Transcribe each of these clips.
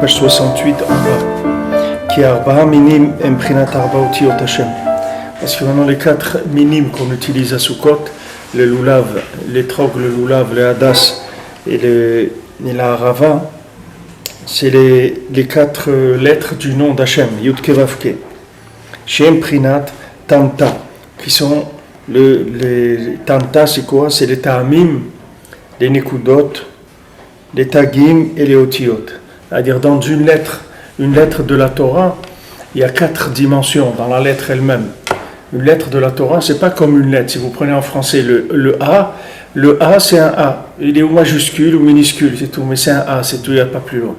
page 68 en bas, qui est Arba Minim Emprinat Arba Otiot Hashem. Parce que maintenant les 4 minimes qu'on utilise à Sukkot, le lulav, l'étrog, le lulav, le hadas et la harava, c'est les 4 lettres du nom d'Hachem, Yud Ke Vav Ke. Shem Prinat Tanta, qui sont les Tanta, c'est quoi? C'est les Ta'amim, les Nekudot, les Tagim et les Otiot. C'est-à-dire dans une lettre de la Torah, il y a 4 dimensions dans la lettre elle-même. Une lettre de la Torah, c'est pas comme une lettre. Si vous prenez en français le A c'est un A. Il est ou majuscule ou minuscule, c'est tout, mais c'est un A, c'est tout, il n'y a pas plus loin.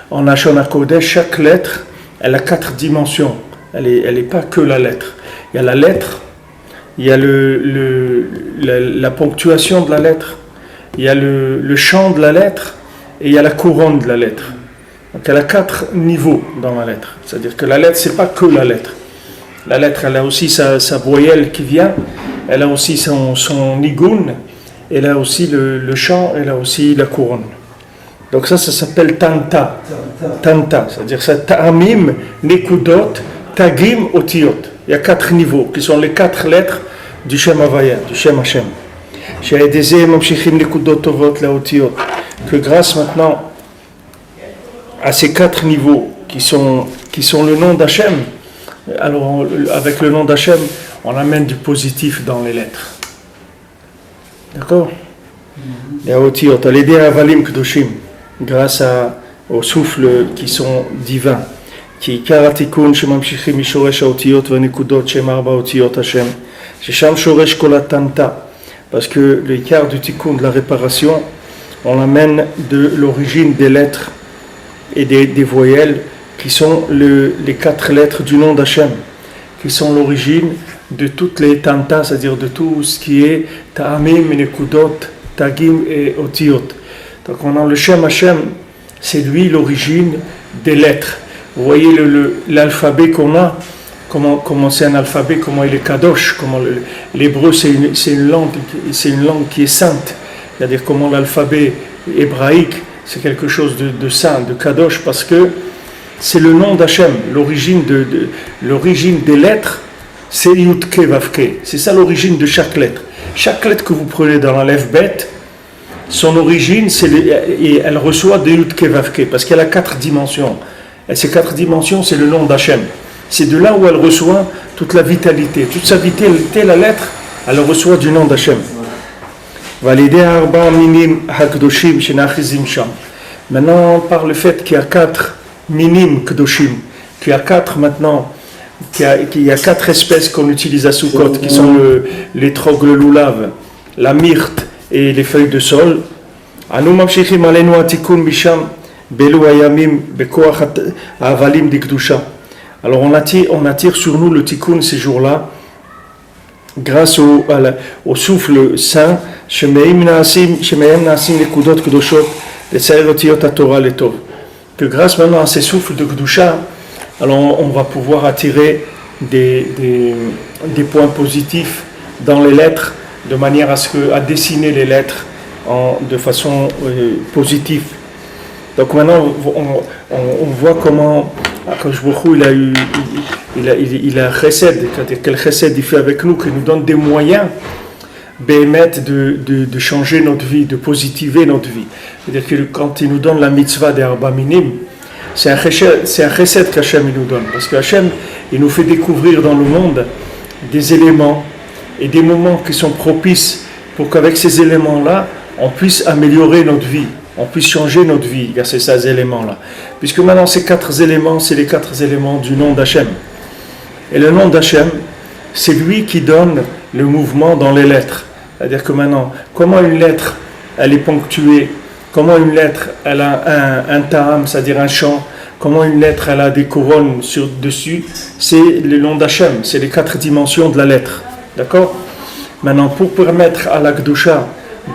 En Lashon HaKodesh, chaque lettre, elle a 4 dimensions. Elle est pas que la lettre. Il y a la lettre, il y a la ponctuation de la lettre, il y a le chant de la lettre, et il y a la couronne de la lettre. Donc elle a 4 niveaux dans la lettre. C'est-à-dire que la lettre, c'est pas que la lettre. La lettre, elle a aussi sa voyelle qui vient, elle a aussi son nigun, elle a aussi le chant, elle a aussi la couronne. Donc ça s'appelle Tanta. Tanta, c'est-à-dire ça Ta'amim, Nekudot, Tagim, Otiot. Il y a 4 niveaux, qui sont les 4 lettres du Shem Havaya, du Shem Hashem. Que grâce maintenant à ces 4 niveaux qui sont le nom d'Hachem, alors avec le nom d'Hachem, on amène du positif dans les lettres. D'accord? Et à Otiot, à l'aider à Avalim Kedoshim, grâce aux souffles qui sont divins. Qui karatikun shemamshichim mishoresh haotiyot venekudot shem arba otiyot Hashem. Shesham shoresh kol hatanta. Parce que le quart du tikkun de la réparation, on l'amène de l'origine des lettres et des voyelles qui sont les 4 lettres du nom d'Hachem, qui sont l'origine de toutes les tantas, c'est-à-dire de tout ce qui est ta'amim, nekudot, tagim et otiot. Donc on a le Shem Hashem, c'est lui l'origine des lettres. Vous voyez l'alphabet qu'on a, comment c'est un alphabet, comment il est kadosh, comment l'hébreu c'est une langue qui est sainte. C'est-à-dire comment l'alphabet hébraïque c'est quelque chose de saint, de kadosh, parce que c'est le nom d'Hachem, l'origine des lettres, c'est Yud Ke Vav Ke. C'est ça l'origine de chaque lettre. Chaque lettre que vous prenez dans la lèvre bête, son origine, et elle reçoit des Yud Ke Vav Ke, parce qu'elle a 4 dimensions. Et ces 4 dimensions, c'est le nom d'Hachem. C'est de là où elle reçoit toute la vitalité. Toute sa vitalité, la lettre, elle reçoit du nom d'Hachem. Maintenant, par le fait qu'il y a 4 minim kedoshim, qu'il y a 4 maintenant, qu'il y a 4 espèces qu'on utilise à Sukkot, qui sont l'étrog, le lulav, la myrte et les feuilles de sol. Alors on attire sur nous le tikkun ces jours-là grâce au souffle saint que grâce maintenant à ces souffles de Kedusha, alors on va pouvoir attirer des points positifs dans les lettres de manière à dessiner les lettres de façon positive. Donc maintenant on voit comment Akadosh Baruch Hu, il a chesed, quel chesed il fait avec nous, qui nous donne des moyens de changer notre vie, de positiver notre vie. C'est-à-dire que quand il nous donne la mitzvah des Arba Minim, c'est un chesed qu'Hachem il nous donne, parce qu'Hachem il nous fait découvrir dans le monde des éléments et des moments qui sont propices pour qu'avec ces éléments-là on puisse améliorer notre vie, on puisse changer notre vie grâce à ces éléments-là. Puisque maintenant ces 4 éléments, c'est les 4 éléments du nom d'Hachem. Et le nom d'Hachem, c'est lui qui donne le mouvement dans les lettres. C'est-à-dire que maintenant, comment une lettre, elle est ponctuée, comment une lettre, elle a un ta'am, c'est-à-dire un chant, comment une lettre, elle a des couronnes dessus, c'est le nom d'Hachem, c'est les 4 dimensions de la lettre. D'accord? Maintenant, pour permettre à la Kedusha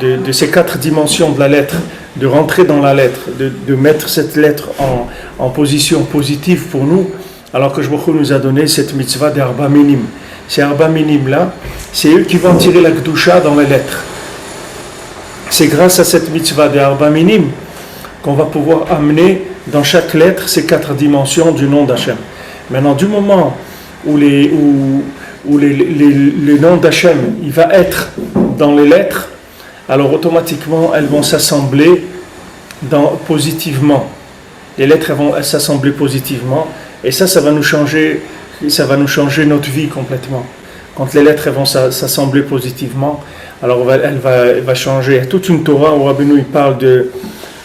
de ces 4 dimensions de la lettre, de rentrer dans la lettre, de mettre cette lettre en position positive pour nous, alors que Baruch Hu nous a donné cette mitzvah des Arba Minim. Ces Arba Minim là, c'est eux qui vont tirer la Kedusha dans les lettres. C'est grâce à cette mitzvah des Arba Minim qu'on va pouvoir amener dans chaque lettre ces 4 dimensions du nom d'Hachem. Maintenant, du moment où les noms d'Hachem, il va être dans les lettres, alors automatiquement elles vont s'assembler positivement. Les lettres vont s'assembler positivement, et ça va nous changer notre vie complètement. Quand les lettres vont s'assembler positivement, alors elle va changer. Il y a toute une Torah où Rabbeinu il parle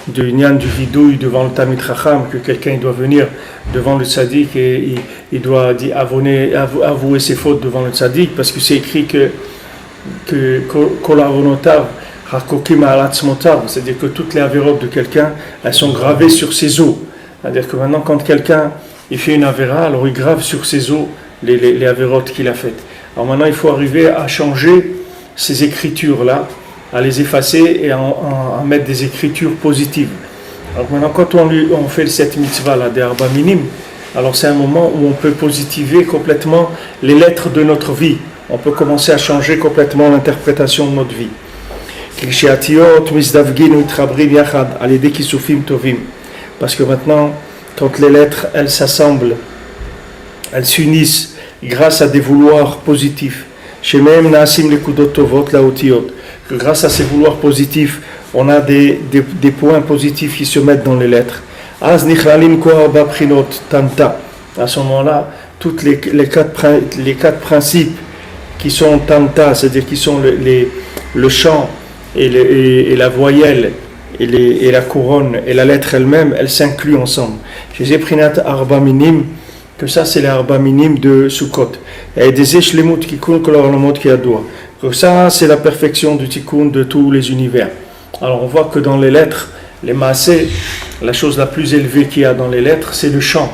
du Nyan du vidouille devant le Talmid Chacham, que quelqu'un il doit venir devant le tzaddik et il doit avouer ses fautes devant le tzaddik, parce que c'est écrit que Kol avonotav hakokim ha'alatz motav, c'est-à-dire que toutes les avérotes de quelqu'un, elles sont gravées sur ses os. C'est-à-dire que maintenant, quand quelqu'un il fait une avéra, alors il grave sur ses os les avérotes qu'il a faites. Alors maintenant, il faut arriver à changer ces écritures-là, à les effacer et à mettre des écritures positives. Alors maintenant, quand on fait cette mitzvah-là, des arba minim, alors c'est un moment où on peut positiver complètement les lettres de notre vie. On peut commencer à changer complètement l'interprétation de notre vie. Parce que maintenant, quand les lettres, elles s'assemblent, elles s'unissent grâce à des vouloirs positifs. Que grâce à ces vouloirs positifs, on a des points positifs qui se mettent dans les lettres. À ce moment-là, toutes les 4 principes qui sont tanta, c'est-à-dire qui sont le chant et la voyelle et la couronne et la lettre elle-même, elles s'incluent ensemble. J'ai pris arba minim, que ça c'est les arba minim de Sukkot. Et des échlemut qui coulent que l'ornement qui a doigt. Que ça c'est la perfection du tikkun de tous les univers. Alors on voit que dans les lettres, les maasé, la chose la plus élevée qu'il y a dans les lettres, c'est le chant.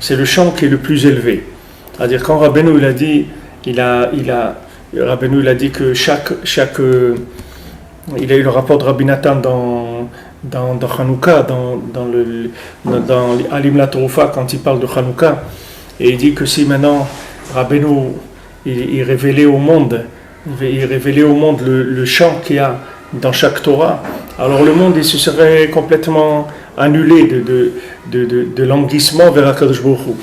C'est le chant qui est le plus élevé. C'est-à-dire quand Rabbeinu il a dit, Rabbeinu il a dit que il a eu le rapport de Rabbi Nathan dans Hanouka, dans Alim la Teroufa, quand il parle de Hanouka, et il dit que si maintenant Rabbeinu il révélait au monde le chant qu'il y a dans chaque Torah, alors le monde il se serait complètement annulé de languissement vers Akadosh Baruch Hu.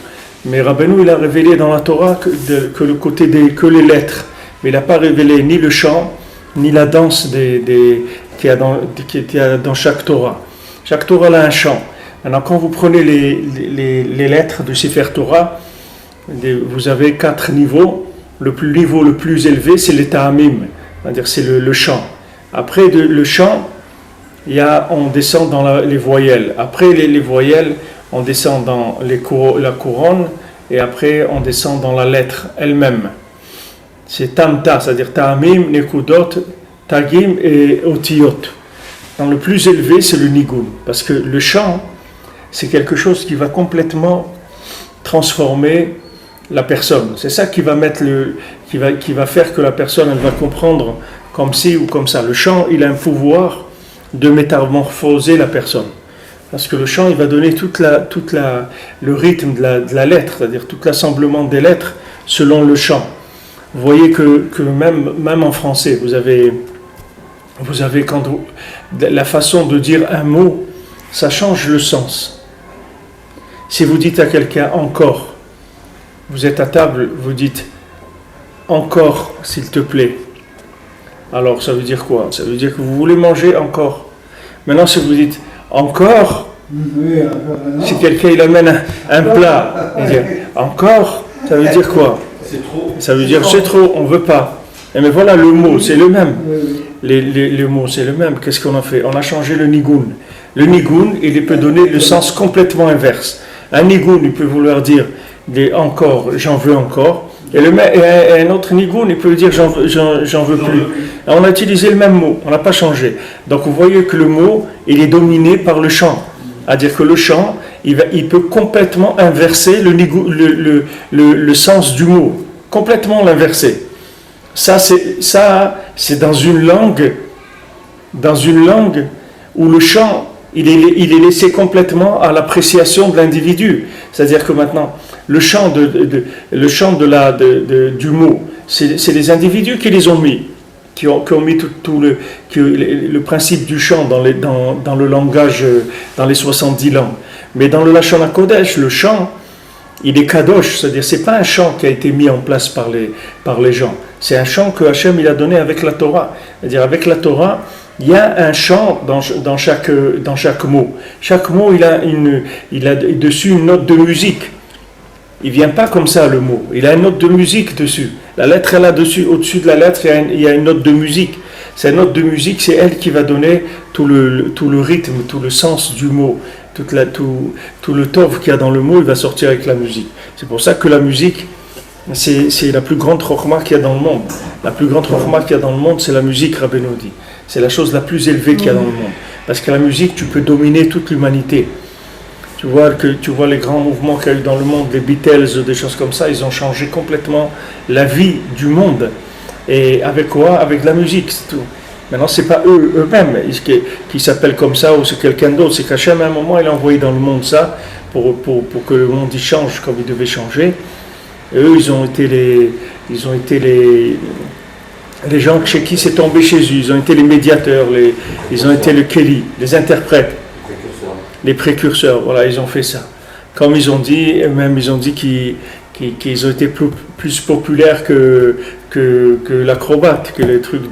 Mais Rabbeinu il a révélé dans la Torah que le côté que les lettres, mais il n'a pas révélé ni le chant ni la danse qu'il y a dans chaque Torah. Chaque Torah a un chant. Maintenant, quand vous prenez les lettres de Sefer Torah, vous avez 4 niveaux. Le niveau le plus élevé, c'est les ta'amim, c'est-à-dire c'est le chant. Après le chant, on descend dans les voyelles. Après les voyelles, on descend dans la couronne, et après on descend dans la lettre elle-même. C'est tamta, c'est-à-dire ta'amim, nekudot, tagim et otiyot. Dans le plus élevé, c'est le nigun, parce que le chant, c'est quelque chose qui va complètement transformer la personne. C'est ça qui va faire que la personne elle va comprendre comme ci ou comme ça. Le chant, il a un pouvoir de métamorphoser la personne. Parce que le chant, il va donner le rythme de la lettre, c'est-à-dire tout l'assemblement des lettres selon le chant. Vous voyez que même en français, vous avez la façon de dire un mot, ça change le sens. Si vous dites à quelqu'un encore, vous êtes à table, vous dites encore s'il te plaît. Alors ça veut dire quoi? Ça veut dire que vous voulez manger encore. Maintenant si vous dites encore, si quelqu'un il amène un plat, il dit encore, ça veut dire quoi? C'est trop. Ça veut dire c'est trop, on ne veut pas. Mais voilà, le mot, c'est le même. Les mots, c'est le même. Qu'est-ce qu'on a fait? On a changé le nigun. Le nigun, il peut donner le sens complètement inverse. Un nigun, il peut vouloir dire encore, j'en veux encore. Et un autre nigun, il peut dire j'en veux plus. On a utilisé le même mot, on n'a pas changé. Donc vous voyez que le mot, il est dominé par le chant. C'est-à-dire que le chant, il peut complètement inverser le sens du mot. Complètement l'inverser. Ça, c'est dans une langue où le chant, il est laissé complètement à l'appréciation de l'individu. C'est-à-dire que maintenant, le chant du mot, c'est les individus qui les ont mis, qui ont mis tout le principe du chant dans le langage, dans les 70 langues. Mais dans le Lashon HaKodesh, le chant, il est kadosh, c'est-à-dire c'est pas un chant qui a été mis en place par les gens. C'est un chant que Hachem il a donné avec la Torah. C'est-à-dire avec la Torah, il y a un chant dans chaque mot. Chaque mot, il a dessus une note de musique. Il vient pas comme ça le mot. Il a une note de musique dessus. La lettre est là-dessus. Au-dessus de la lettre, il y a une note de musique. Cette note de musique, c'est elle qui va donner tout le rythme, tout le sens du mot. Tout le tov qu'il y a dans le mot, il va sortir avec la musique. C'est pour ça que la musique, c'est la plus grande chokhma qu'il y a dans le monde. La plus grande chokhma qu'il y a dans le monde, c'est la musique, Rabbeinu dit. C'est la chose la plus élevée qu'il y a dans le monde. Parce que la musique, tu peux dominer toute l'humanité. Tu vois les grands mouvements qu'il y a eu dans le monde, les Beatles, des choses comme ça, ils ont changé complètement la vie du monde. Et avec quoi? Avec la musique, c'est tout. Maintenant, c'est pas eux-mêmes qui s'appellent comme ça ou c'est quelqu'un d'autre. C'est qu'Hachem, à un moment, il a envoyé dans le monde ça pour que le monde y change comme il devait changer. Et eux, ils ont été les gens chez qui c'est tombé chez eux. Ils ont été les médiateurs, ils ont été le Kéli, les interprètes. Les précurseurs, voilà, ils ont fait ça. Comme ils ont dit, ils ont dit qu'ils ont été plus populaires que l'acrobate, que les trucs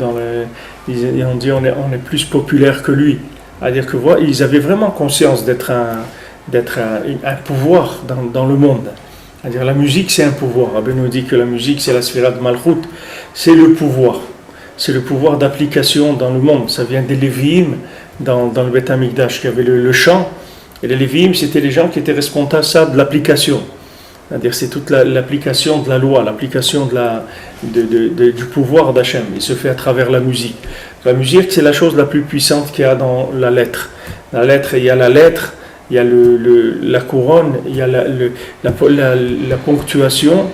ils ont dit on est plus populaire que lui. C'est-à-dire que voilà, ils avaient vraiment conscience d'être un pouvoir dans le monde. C'est-à-dire la musique c'est un pouvoir. Rabbi nous dit que la musique c'est la sphira de Malchut, c'est le pouvoir. C'est le pouvoir d'application dans le monde. Ça vient des Lévi'im dans le Beth Amikdash, qui avait le chant. Et les Lévi'im, c'était les gens qui étaient responsables de l'application. C'est-à-dire c'est toute l'application de la loi, l'application du pouvoir d'Hachem. Il se fait à travers la musique. La musique, c'est la chose la plus puissante qu'il y a dans la lettre. La lettre, il y a la lettre, il y a la couronne, il y a la ponctuation,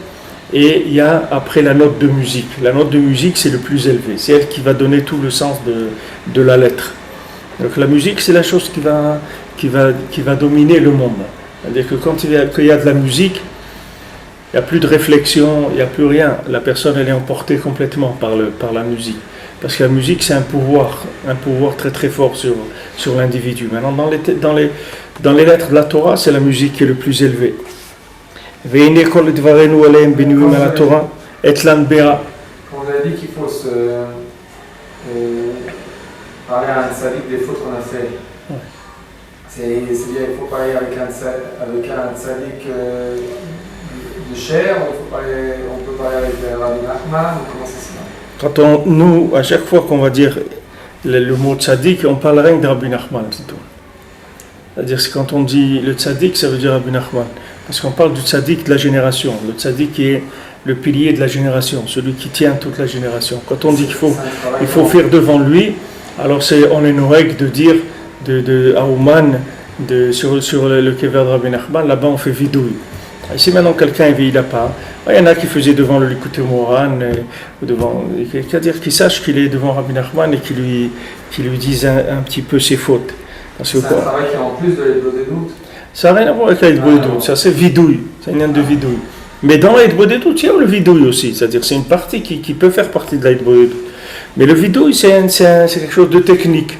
et il y a après la note de musique. La note de musique, c'est le plus élevé. C'est elle qui va donner tout le sens de la lettre. Donc la musique, c'est la chose qui va dominer le monde. C'est-à-dire que quand il y a de la musique, il n'y a plus de réflexion, il n'y a plus rien. La personne, elle est emportée complètement par la musique. Parce que la musique, c'est un pouvoir très très fort sur l'individu. Maintenant, dans les lettres de la Torah, c'est la musique qui est le plus élevée. Quand on a dit qu'il faut parler à un sadique des fautes qu'on a fait, c'est-à-dire il faut parler avec un sadique de chair, on peut parler avec Rabbi Nachman, comment ça se passe? Nous, à chaque fois qu'on va dire le mot tzaddik, on parle rien de Rabbi Nachman, c'est tout. C'est-à-dire que quand on dit le tzaddik, ça veut dire Rabbi Nachman. Parce qu'on parle du tzaddik de la génération. Le tzaddik qui est le pilier de la génération, celui qui tient toute la génération. Quand on dit qu'il faut faire devant lui, alors on est nos règles de dire à Ouman, sur le kever de Rabbi Nachman, là-bas on fait vidouille. Si maintenant quelqu'un il n'a pas, il y en a qui faisaient devant le Likutei Moharan, c'est-à-dire qu'il sache qu'il est devant Rabbi Nachman et qu'il lui dise un petit peu ses fautes. C'est un travail qui est en plus de l'Hedbo des doutes. Ça n'a rien à voir avec l'Hedbo des doutes, ça c'est vidouille, c'est une de vidouille. Mais dans l'Hedbo des doutes, il y a le vidouille aussi, c'est-à-dire c'est une partie qui peut faire partie de l'Hedbo des doutes. Mais le vidouille, c'est quelque chose de technique.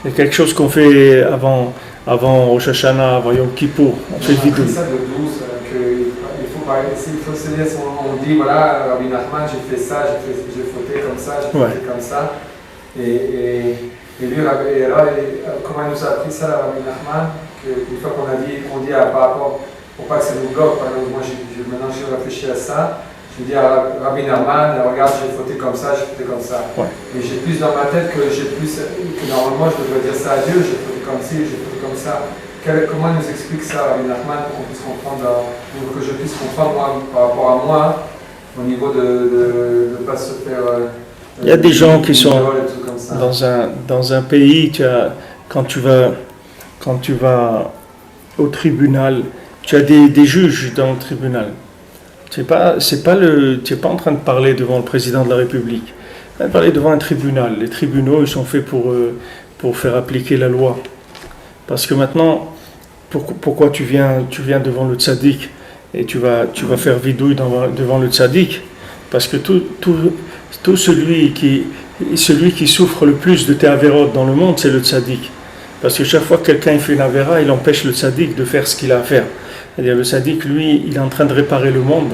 C'est quelque chose qu'on fait avant Rosh Hashanah, avant Yom Kippour. On fait le vidouille. C'est ça de douce, il faut se dire, on dit voilà, Rabbi Nachman, j'ai fait ça, j'ai fauté comme ça, j'ai fauté comme ça. Et lui, comment il nous a appris ça, Rabbi Nachman, qu'une fois qu'on dit par rapport, pour pas que ça nous bloque, par exemple, moi maintenant j'ai réfléchi à ça. Je dis à Rabbi Nachman, regarde, j'ai fauté comme ça, j'ai fauté comme ça. Ouais. Mais j'ai plus dans ma tête que normalement je devrais dire ça à Dieu, j'ai fauté comme ci, j'ai fauté comme ça. Comment il nous explique ça, Rabbi Nachman, pour qu'on puisse comprendre, pour que je puisse comprendre moi, par rapport à moi, au niveau de ne pas se faire. Il y a des gens qui sont dans un pays, quand tu vas au tribunal, tu as des juges dans le tribunal. Tu n'es pas en train de parler devant le président de la République. Tu es en train de parler devant un tribunal. Les tribunaux, ils sont faits pour faire appliquer la loi. Parce que maintenant, pourquoi tu viens devant le tzaddik et tu vas faire vidouille devant le tzaddik? Parce que tout celui qui souffre le plus de tes avérotes dans le monde, c'est le tzaddik. Parce que chaque fois que quelqu'un fait une avéra, il empêche le tzaddik de faire ce qu'il a à faire. C'est-à-dire le tzaddik, lui, il est en train de réparer le monde,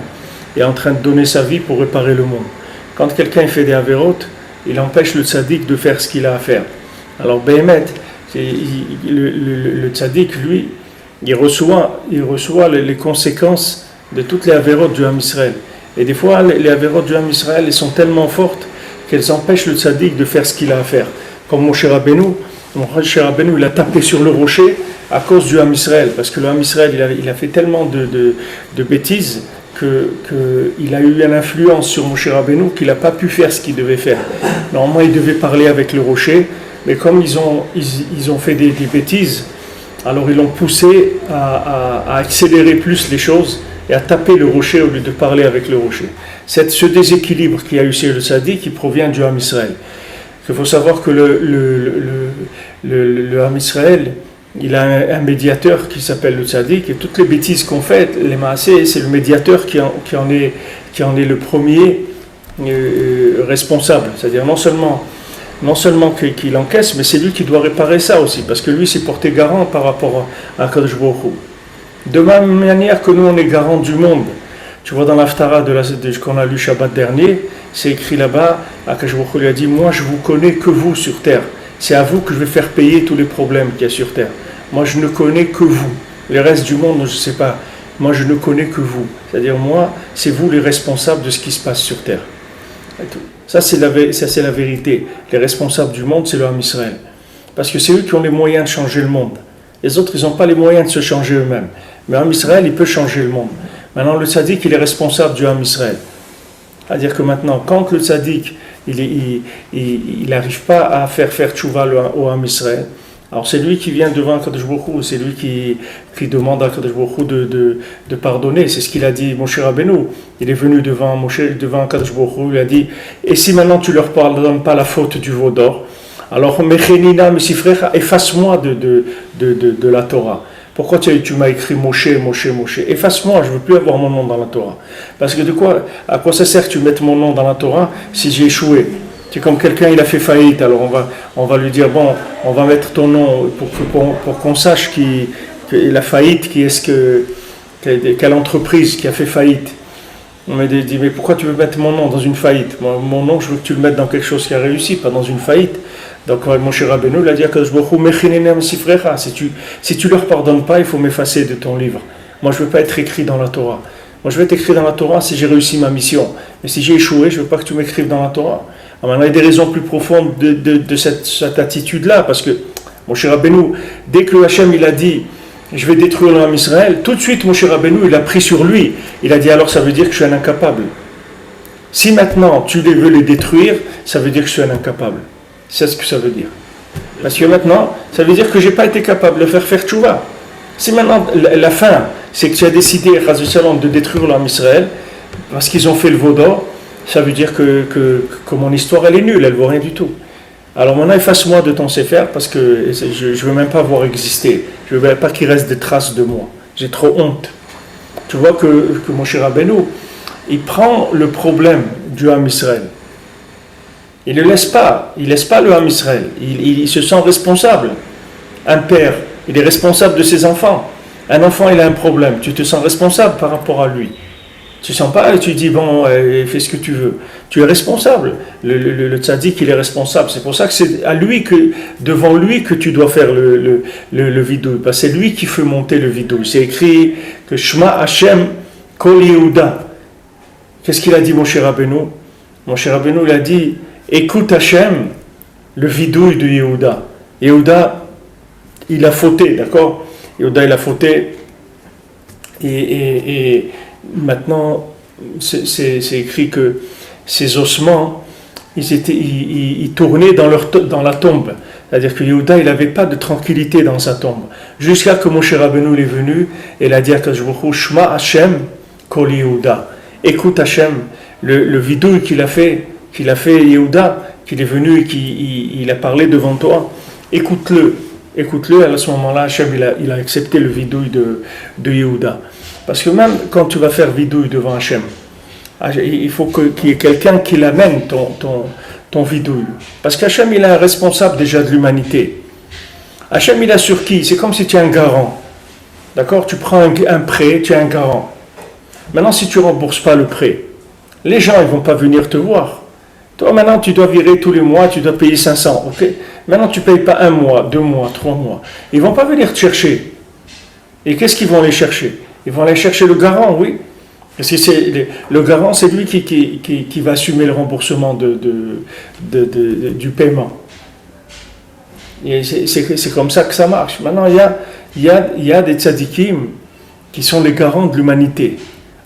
il est en train de donner sa vie pour réparer le monde. Quand quelqu'un fait des avérotes, il empêche le tzaddik de faire ce qu'il a à faire. Alors Béhémet, le tzaddik, lui, il reçoit les conséquences de toutes les avérotes du Ham Israël. Et des fois, les avérotes du Ham Israël, elles sont tellement fortes qu'elles empêchent le tzaddik de faire ce qu'il a à faire. Comme Moshe Rabbeinu, il a tapé sur le rocher à cause du Ham Israël, parce que le Ham Israël, il a fait tellement de bêtises qu'il a eu une influence sur Moshe Rabbeinu qu'il n'a pas pu faire ce qu'il devait faire. Normalement, il devait parler avec le rocher, mais comme ils ont fait des bêtises, alors ils l'ont poussé à accélérer plus les choses et à taper le rocher au lieu de parler avec le rocher. Ce déséquilibre qu'il y a eu chez le tzaddik qui provient du Ham Israël. Il faut savoir que le Ham Israël, il a un médiateur qui s'appelle le tzaddik, et toutes les bêtises qu'on fait, les maasés, c'est le médiateur qui en est le premier responsable. C'est-à-dire non seulement qu'il encaisse, mais c'est lui qui doit réparer ça aussi, parce que lui s'est porté garant par rapport à Kadosh Baruch Hu. De même manière que nous on est garant du monde. Tu vois dans l'Haftara qu'on a lu Shabbat dernier, c'est écrit là-bas, Akadosh Baruch Hu lui a dit, moi je vous connais que vous sur terre. C'est à vous que je vais faire payer tous les problèmes qu'il y a sur terre. Moi je ne connais que vous. Les restes du monde, je ne sais pas. Moi je ne connais que vous. C'est-à-dire moi, c'est vous les responsables de ce qui se passe sur terre. Et tout. Ça c'est la vérité. Les responsables du monde, c'est le Ham Israël. Parce que c'est eux qui ont les moyens de changer le monde. Les autres, ils n'ont pas les moyens de se changer eux-mêmes. Mais le Ham Israël, il peut changer le monde. Maintenant, le tzaddik, il est responsable du Ham Israël. C'est-à-dire que maintenant, quand le tzaddik, il n'arrive pas à faire tchouva au Ham Israël, alors c'est lui qui vient devant Kadosh Baruch Hu, c'est lui qui demande à Kadosh Baruch Hu de pardonner. C'est ce qu'il a dit Moshe Rabbeinu. Il est venu devant Kadosh Baruch Hu, il a dit, et si maintenant tu ne leur pardonnes pas la faute du veau d'or, alors Mechenina Mesifrecha, efface-moi de la Torah. Pourquoi tu m'as écrit Moshe? Efface-moi, je ne veux plus avoir mon nom dans la Torah. Parce que à quoi ça sert que tu mettes mon nom dans la Torah si j'ai échoué? C'est comme quelqu'un, il a fait faillite, alors on va lui dire, bon, on va mettre ton nom pour qu'on sache que la faillite, quelle entreprise qui a fait faillite. On m'a dit, mais pourquoi tu veux mettre mon nom dans une faillite? Mon nom, je veux que tu le mettes dans quelque chose qui a réussi, pas dans une faillite. Donc Moshe Rabbeinu, il a dit à Kadosh Baruch Hu, Mechininem Sifrecha, si tu leur pardonnes pas, il faut m'effacer de ton livre. Moi je ne veux pas être écrit dans la Torah. Moi je veux être écrit dans la Torah si j'ai réussi ma mission. Mais si j'ai échoué, je ne veux pas que tu m'écrives dans la Torah. Alors maintenant il y a des raisons plus profondes de cette attitude-là, parce que Moshe Rabbeinu, dès que le Hachem il a dit, je vais détruire le Ham Israël, tout de suite Moshe Rabbeinu il a pris sur lui. Il a dit, alors ça veut dire que je suis un incapable. Si maintenant tu veux les détruire, ça veut dire que je suis un incapable. C'est ce que ça veut dire. Parce que maintenant, ça veut dire que je n'ai pas été capable de faire tchouva. Si maintenant, la fin, c'est que tu as décidé, de détruire l'Am Israël, parce qu'ils ont fait le veau d'or, ça veut dire que mon histoire, elle est nulle, elle ne vaut rien du tout. Alors maintenant, efface-moi de ton Sefer, parce que je ne veux même pas voir exister. Je ne veux pas qu'il reste des traces de moi. J'ai trop honte. Tu vois que Moshe Rabbeinu, il prend le problème du Ham Israël. Il ne laisse pas le Ham Israël. Il se sent responsable. Un père, il est responsable de ses enfants. Un enfant, il a un problème. Tu te sens responsable par rapport à lui. Tu ne sens pas et tu dis, bon, fais ce que tu veux. Tu es responsable. Le tzaddik, il est responsable. C'est pour ça que c'est devant lui que tu dois faire le vidouille. Parce que c'est lui qui fait monter le vidouille. C'est écrit que Shema Hashem Kol Yehuda. Qu'est-ce qu'il a dit, Moshe Rabbeinu? Moshe Rabbeinu, il a dit, écoute Hachem, le vidouille de Yehuda. Yehuda, il a fauté, d'accord? Yehuda, il a fauté. Et maintenant, c'est écrit que ses ossements, ils tournaient dans la tombe. C'est-à-dire que Yehuda, il n'avait pas de tranquillité dans sa tombe. Jusqu'à que Moshe Rabbeinu est venu, et il a dit à Kadosh Baruch Hu, Shema Hachem Kol Yehuda. Écoute Hachem, le vidouille qu'il a fait Yehuda, qu'il est venu et qu'il a parlé devant toi, écoute-le, à ce moment-là, Hachem, il a accepté le vidouille de Yehuda. Parce que même quand tu vas faire vidouille devant Hachem, il faut qu'il y ait quelqu'un qui l'amène ton vidouille. Parce qu'Hachem, il est un responsable déjà de l'humanité. Hachem, il a sur qui? C'est comme si tu es un garant. D'accord? Tu prends un prêt, tu es un garant. Maintenant, si tu ne rembourses pas le prêt, les gens ne vont pas venir te voir. Toi, maintenant, tu dois virer tous les mois, tu dois payer 500. Ok? Maintenant, tu ne payes pas 1 mois, 2 mois, 3 mois. Ils ne vont pas venir te chercher. Et qu'est-ce qu'ils vont aller chercher? Ils vont aller chercher le garant, oui. Parce que le garant, c'est lui qui va assumer le remboursement du paiement. Et c'est comme ça que ça marche. Maintenant, il y a des tzadikim qui sont les garants de l'humanité.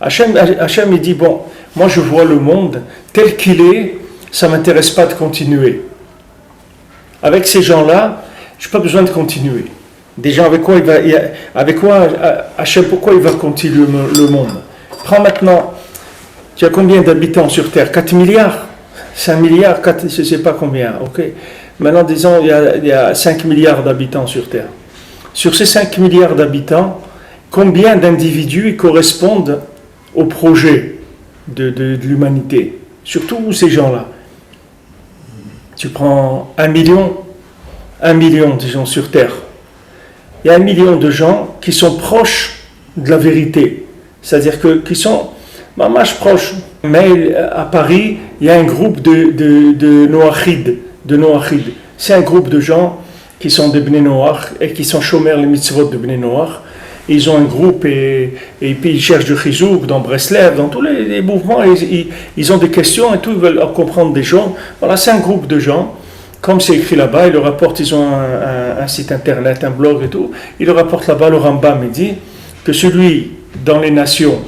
Hachem, il dit, bon, moi je vois le monde tel qu'il est, ça ne m'intéresse pas de continuer. Avec ces gens-là, je n'ai pas besoin de continuer. Des gens Hachem, pourquoi il va continuer le monde? Prends maintenant, tu as combien d'habitants sur Terre? 4 milliards? 5 milliards? 4, je ne sais pas combien, ok? Maintenant, disons, il y a 5 milliards d'habitants sur Terre. Sur ces 5 milliards d'habitants, combien d'individus correspondent au projet de l'humanité? Surtout ces gens-là. Tu prends 1 million disons, sur Terre. Il y a 1 million de gens qui sont proches de la vérité. C'est-à-dire qui sont mamash proches. Mais à Paris, il y a un groupe de Noachid. C'est un groupe de gens qui sont des Bnei Noach et qui sont chômeurs les mitzvot de Bnei Noach. Ils ont un groupe et puis ils cherchent du chizouk dans Breslev, dans tous les mouvements. Ils ont des questions et tout, ils veulent comprendre des gens. Voilà, c'est un groupe de gens. Comme c'est écrit là-bas, ils le rapportent, ils ont un site internet, un blog et tout. Ils le rapportent là-bas, le Rambam, il dit que celui dans les nations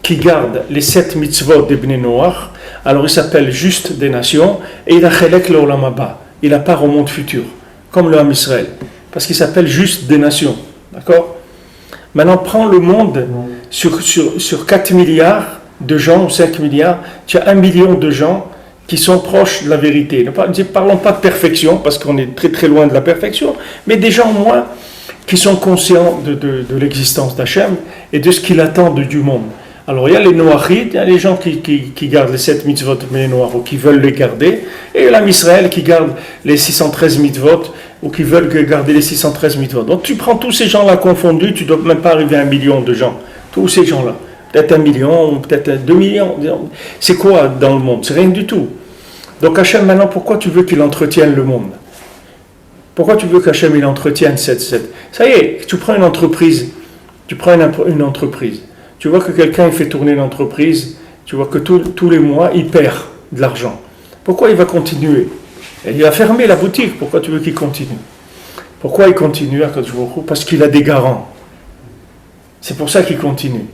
qui garde les 7 mitzvot des Bnei Noach, alors il s'appelle juste des nations, et il a chelek l'olam haba, il a part au monde futur, comme le Ham Israël, parce qu'il s'appelle juste des nations, d'accord? Maintenant, prends le monde sur 4 milliards de gens, ou 5 milliards, tu as 1 million de gens qui sont proches de la vérité. Ne parlons pas de perfection, parce qu'on est très très loin de la perfection, mais des gens au moins qui sont conscients de l'existence d'Hachem et de ce qu'il attend du monde. Alors il y a les Noachid, il y a les gens qui gardent les 7 mitzvot mais noirs ou qui veulent les garder, et l'Am Israël qui garde les 613 mitzvot ou qui veulent garder les 613 mitzvot. Donc tu prends tous ces gens-là confondus, tu ne dois même pas arriver à 1 million de gens, tous ces gens-là. Peut-être 1 million, ou peut-être 2 millions. C'est quoi dans le monde? C'est rien du tout. Donc Hachem, maintenant, pourquoi tu veux qu'il entretienne le monde? Pourquoi tu veux qu'Hachem il entretienne cette... Ça y est, tu prends une entreprise, une entreprise. Tu vois que quelqu'un il fait tourner l'entreprise, tu vois que tous les mois, il perd de l'argent. Pourquoi il va continuer? Et il va fermer la boutique. Pourquoi tu veux qu'il continue? Pourquoi il continue? Parce qu'il a des garants. C'est pour ça qu'il continue.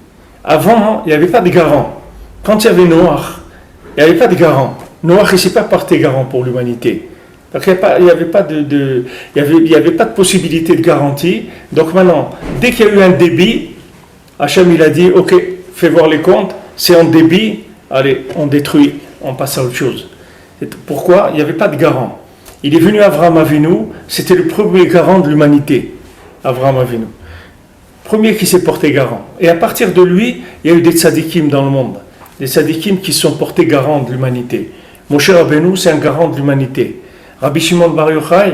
Avant, il n'y avait pas de garants. Quand il y avait Noach, il n'y avait pas de garants. Noach, il ne s'est pas porté garant pour l'humanité. Donc il n'y avait pas de possibilité de garantie. Donc maintenant, dès qu'il y a eu un débit, Hachem il a dit, ok, fais voir les comptes, c'est en débit, allez, on détruit, on passe à autre chose. Pourquoi? Il n'y avait pas de garant. Il est venu Avraham Avinu, c'était le premier garant de l'humanité, Avraham Avinu. Premier qui s'est porté garant. Et à partir de lui, il y a eu des tzadikim dans le monde, des tzadikim qui se sont portés garants de l'humanité. Moshe Rabbeinu, c'est un garant de l'humanité. Rabbi Shimon Bar Yochai,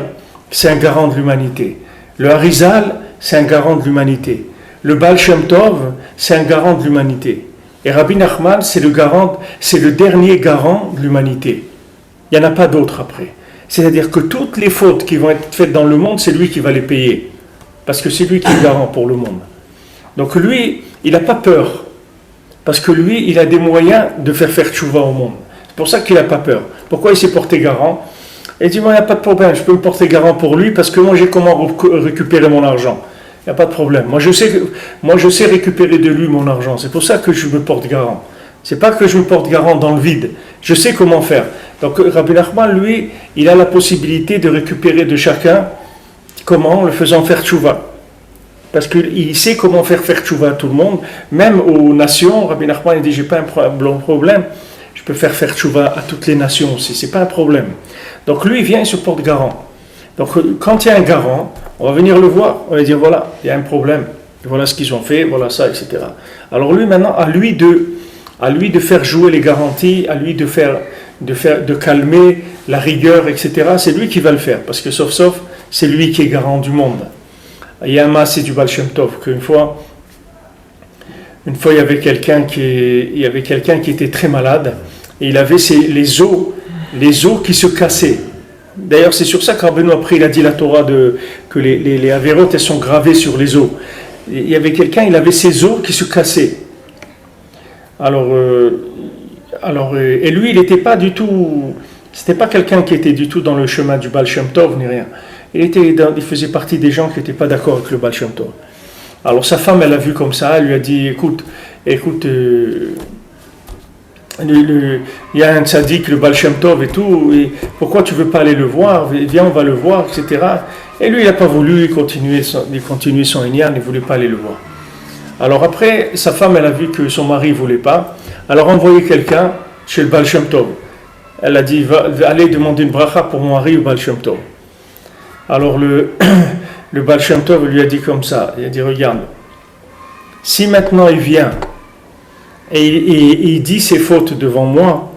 c'est un garant de l'humanité. Le Harizal, c'est un garant de l'humanité. Le Baal Shem Tov, c'est un garant de l'humanité. Et Rabbi Nachman, c'est le dernier garant de l'humanité. Il n'y en a pas d'autre après. C'est-à-dire que toutes les fautes qui vont être faites dans le monde, c'est lui qui va les payer. Parce que c'est lui qui est garant pour le monde. Donc lui, il n'a pas peur. Parce que lui, il a des moyens de faire tchouva au monde. C'est pour ça qu'il n'a pas peur. Pourquoi il s'est porté garant? Il dit, moi, il n'y a pas de problème, je peux me porter garant pour lui parce que moi, j'ai comment récupérer mon argent. Il n'y a pas de problème. Moi, je sais récupérer de lui mon argent. C'est pour ça que je me porte garant. C'est pas que je me porte garant dans le vide. Je sais comment faire. Donc, Rabbi Nachman, lui, il a la possibilité de récupérer de chacun. Comment? En le faisant faire tchouva. Parce qu'il sait comment faire tchouva à tout le monde. Même aux nations, Rabbi Nachman, il dit, j'ai pas un problème. Je peux faire tchouva à toutes les nations aussi. C'est pas un problème. Donc, lui, il vient, il se porte garant. Donc, quand il y a un garant, on va venir le voir, on va dire voilà, il y a un problème, voilà ce qu'ils ont fait, voilà ça, etc. Alors lui maintenant, à lui de faire jouer les garanties, à lui de calmer la rigueur, etc. C'est lui qui va le faire, parce que sauf, c'est lui qui est garant du monde. Il y a un massé du Baal Shem Tov qu'une fois, il y avait quelqu'un qui était très malade et il avait les os qui se cassaient. D'ailleurs, c'est sur ça que Rabbeinu après il a dit la Torah que les avérotes elles sont gravées sur les os. Il y avait quelqu'un, il avait ses os qui se cassaient. Et lui, il n'était pas du tout, c'était pas quelqu'un qui était du tout dans le chemin du Baal Shem Tov ni rien. Il faisait partie des gens qui n'étaient pas d'accord avec le Baal Shem Tov. Alors sa femme, elle a vu comme ça, elle lui a dit, écoute, il y a un tzaddik, le Baal Shem Tov et tout, et pourquoi tu veux pas aller le voir? Viens, on va le voir, etc. Et lui, il n'a pas voulu continuer son inyan, il ne voulait pas aller le voir. Alors après, sa femme, elle a vu que son mari ne voulait pas, elle a envoyé quelqu'un chez le Baal Shem Tov. Elle a dit, va aller demander une bracha pour mon mari au Baal Shem Tov. Alors le Baal Shem Tov lui a dit comme ça, il a dit, regarde, si maintenant il vient et il dit ses fautes devant moi,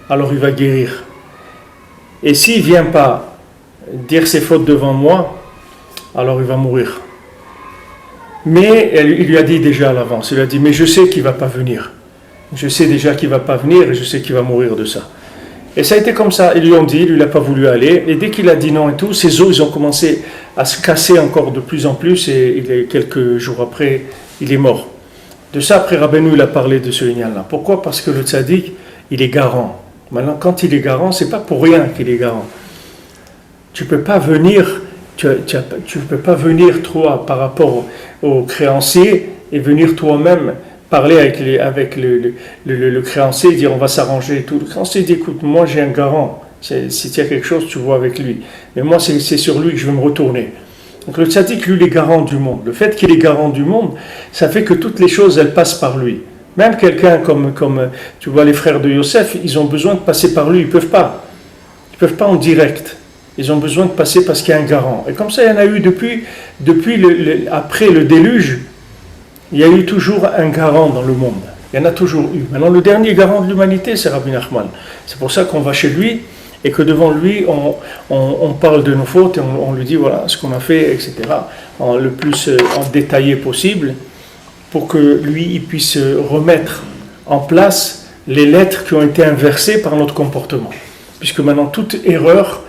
alors il va guérir. Et s'il ne vient pas dire ses fautes devant moi, alors il va mourir. Mais il lui a dit déjà à l'avance, il lui a dit, mais je sais qu'il ne va pas venir. Je sais déjà qu'il ne va pas venir et je sais qu'il va mourir de ça. Et ça a été comme ça, ils lui ont dit, lui il n'a pas voulu aller, et dès qu'il a dit non et tout, ses os ils ont commencé à se casser encore de plus en plus, et quelques jours après, il est mort. De ça, après Rabbeinu, il a parlé de ce lignan-là. Pourquoi? Parce que le tzaddik, il est garant. Maintenant, quand il est garant, c'est pas pour rien qu'il est garant. Tu peux pas venir, peux pas venir toi par rapport au créancier et venir toi-même parler avec le créancier et dire on va s'arranger et tout. Le créancier dit écoute, moi j'ai un garant, si tu as quelque chose, tu vois avec lui. Mais moi, c'est sur lui que je vais me retourner. Donc le tzaddik, lui, il est garant du monde. Le fait qu'il est garant du monde, ça fait que toutes les choses, elles passent par lui. Même quelqu'un comme tu vois, les frères de Yosef, ils ont besoin de passer par lui, ils ne peuvent pas. Ils ne peuvent pas en direct. Ils ont besoin de passer parce qu'il y a un garant. Et comme ça, il y en a eu depuis après le déluge, il y a eu toujours un garant dans le monde. Il y en a toujours eu. Maintenant, le dernier garant de l'humanité, c'est Rabbi Nachman. C'est pour ça qu'on va chez lui et que devant lui, on parle de nos fautes et on lui dit voilà ce qu'on a fait, etc. Le plus en détaillé possible pour que lui, il puisse remettre en place les lettres qui ont été inversées par notre comportement. Puisque maintenant, toute erreur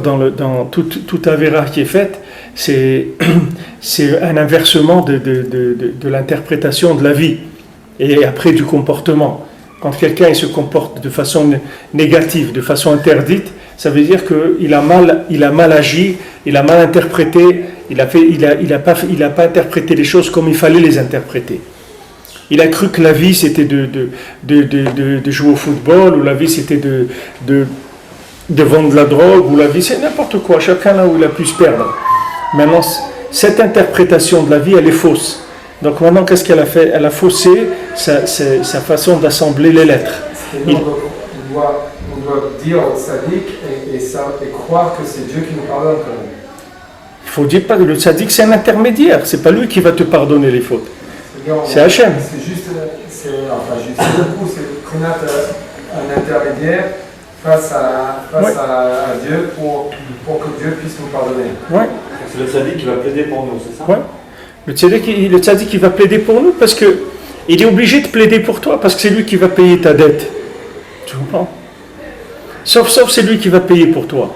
dans toute avéra qui est faite, c'est un inversement de l'interprétation de la vie et après du comportement. Quand quelqu'un il se comporte de façon négative, de façon interdite, ça veut dire qu'il a mal agi, il a mal interprété, il n'a pas interprété les choses comme il fallait les interpréter. Il a cru que la vie c'était de jouer au football, ou la vie c'était de vendre de la drogue, ou la vie c'est n'importe quoi, chacun là où il a pu se perdre. Maintenant, cette interprétation de la vie, elle est fausse. Donc maintenant, qu'est-ce qu'elle a fait? Elle a faussé sa façon d'assembler les lettres. On doit dire au tzaddik et croire que c'est Dieu qui nous pardonne quand même. Il faut dire pas que le tzaddik c'est un intermédiaire, c'est pas lui qui va te pardonner les fautes. C'est Hachem. C'est juste du coup, c'est un intermédiaire face à Dieu pour que Dieu puisse nous pardonner. Ouais. C'est le tzaddik qui va plaider pour nous, c'est ça? Ouais. Le tzaddik qui va plaider pour nous parce que il est obligé de plaider pour toi parce que c'est lui qui va payer ta dette. Tu comprends? Sauf c'est lui qui va payer pour toi.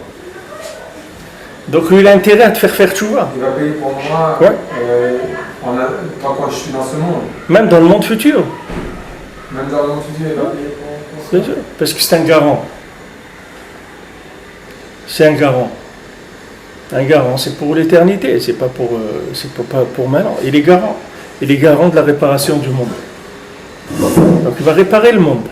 Donc il a intérêt à te faire tchouva. Il va payer pour moi tant que je suis dans ce monde. Même dans le monde futur. Même dans le monde futur, il va payer pour Bien sûr, parce que c'est un garant. C'est un garant. Un garant, c'est pour l'éternité, c'est pas pour maintenant. Il est garant. Il est garant de la réparation du monde. Donc il va réparer le monde.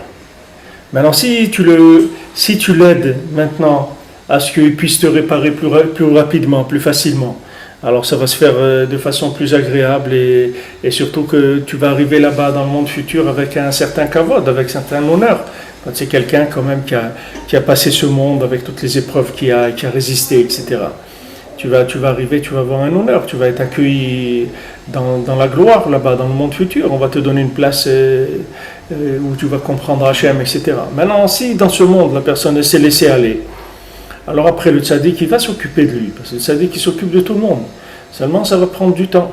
Maintenant, si tu l'aides maintenant à ce qu'il puisse te réparer plus rapidement, plus facilement, alors ça va se faire de façon plus agréable et surtout que tu vas arriver là-bas dans le monde futur avec un certain kavod, avec un certain honneur. Quand c'est quelqu'un quand même qui a passé ce monde avec toutes les épreuves qui a résisté, etc. Tu vas arriver, tu vas avoir un honneur, tu vas être accueilli dans la gloire là-bas, dans le monde futur. On va te donner une place où tu vas comprendre Hachem, etc. Maintenant, si dans ce monde, la personne s'est laissée aller, Alors après, le tzaddik, il va s'occuper de lui, parce que le tzaddik, il s'occupe de tout le monde. Seulement, ça va prendre du temps.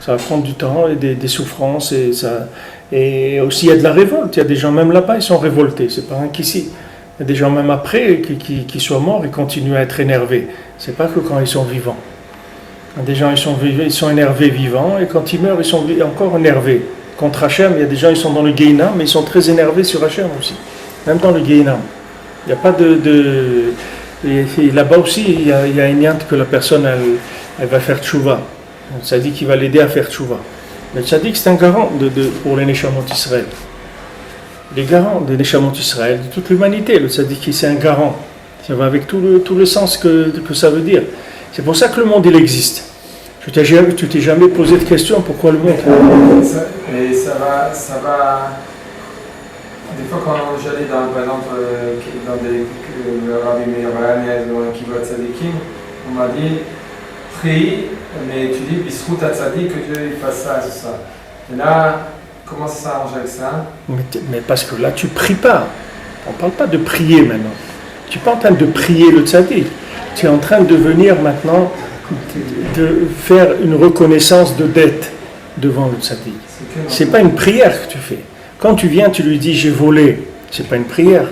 Ça va prendre du temps et des souffrances, et aussi il y a de la révolte. Il y a des gens, même là-bas, ils sont révoltés, c'est pas rien qu'ici. Il y a des gens, même après, qui sont morts, ils continuent à être énervés. C'est pas que quand ils sont vivants. Des gens, ils sont énervés vivants, et quand ils meurent, ils sont encore énervés. Contre Hachem, il y a des gens, ils sont dans le Gehinam, mais ils sont très énervés sur Hachem aussi. Même dans le Gehinam. Il n'y a pas et là-bas aussi, il y a une yante que la personne, elle va faire tchouva. Le tzaddik, il va l'aider à faire tchouva. Le tzaddik, c'est un garant pour les Neshamot Israël. Les garants des Neshamot Israël, de toute l'humanité. Le tzaddik, c'est un garant. Ça va avec tout le sens que ça veut dire. C'est pour ça que le monde, il existe. Tu t'es jamais posé de question pourquoi le monde. Et ça va. Des fois, quand j'allais par exemple, dans des Rabbi Meir ou un Kibbutz Tzadikim, on m'a dit prie, mais tu dis Bisrout à Tzadik que Dieu fasse ça et ça. Et là, comment ça s'arrange avec ça? Mais parce que là, tu pries pas. On ne parle pas de prier maintenant. Tu n'es pas en train de prier le Tzadik. Tu es en train de venir maintenant de faire une reconnaissance de dette devant le Tzadik. C'est pas une prière que tu fais. Quand tu viens, tu lui dis j'ai volé, c'est pas une prière.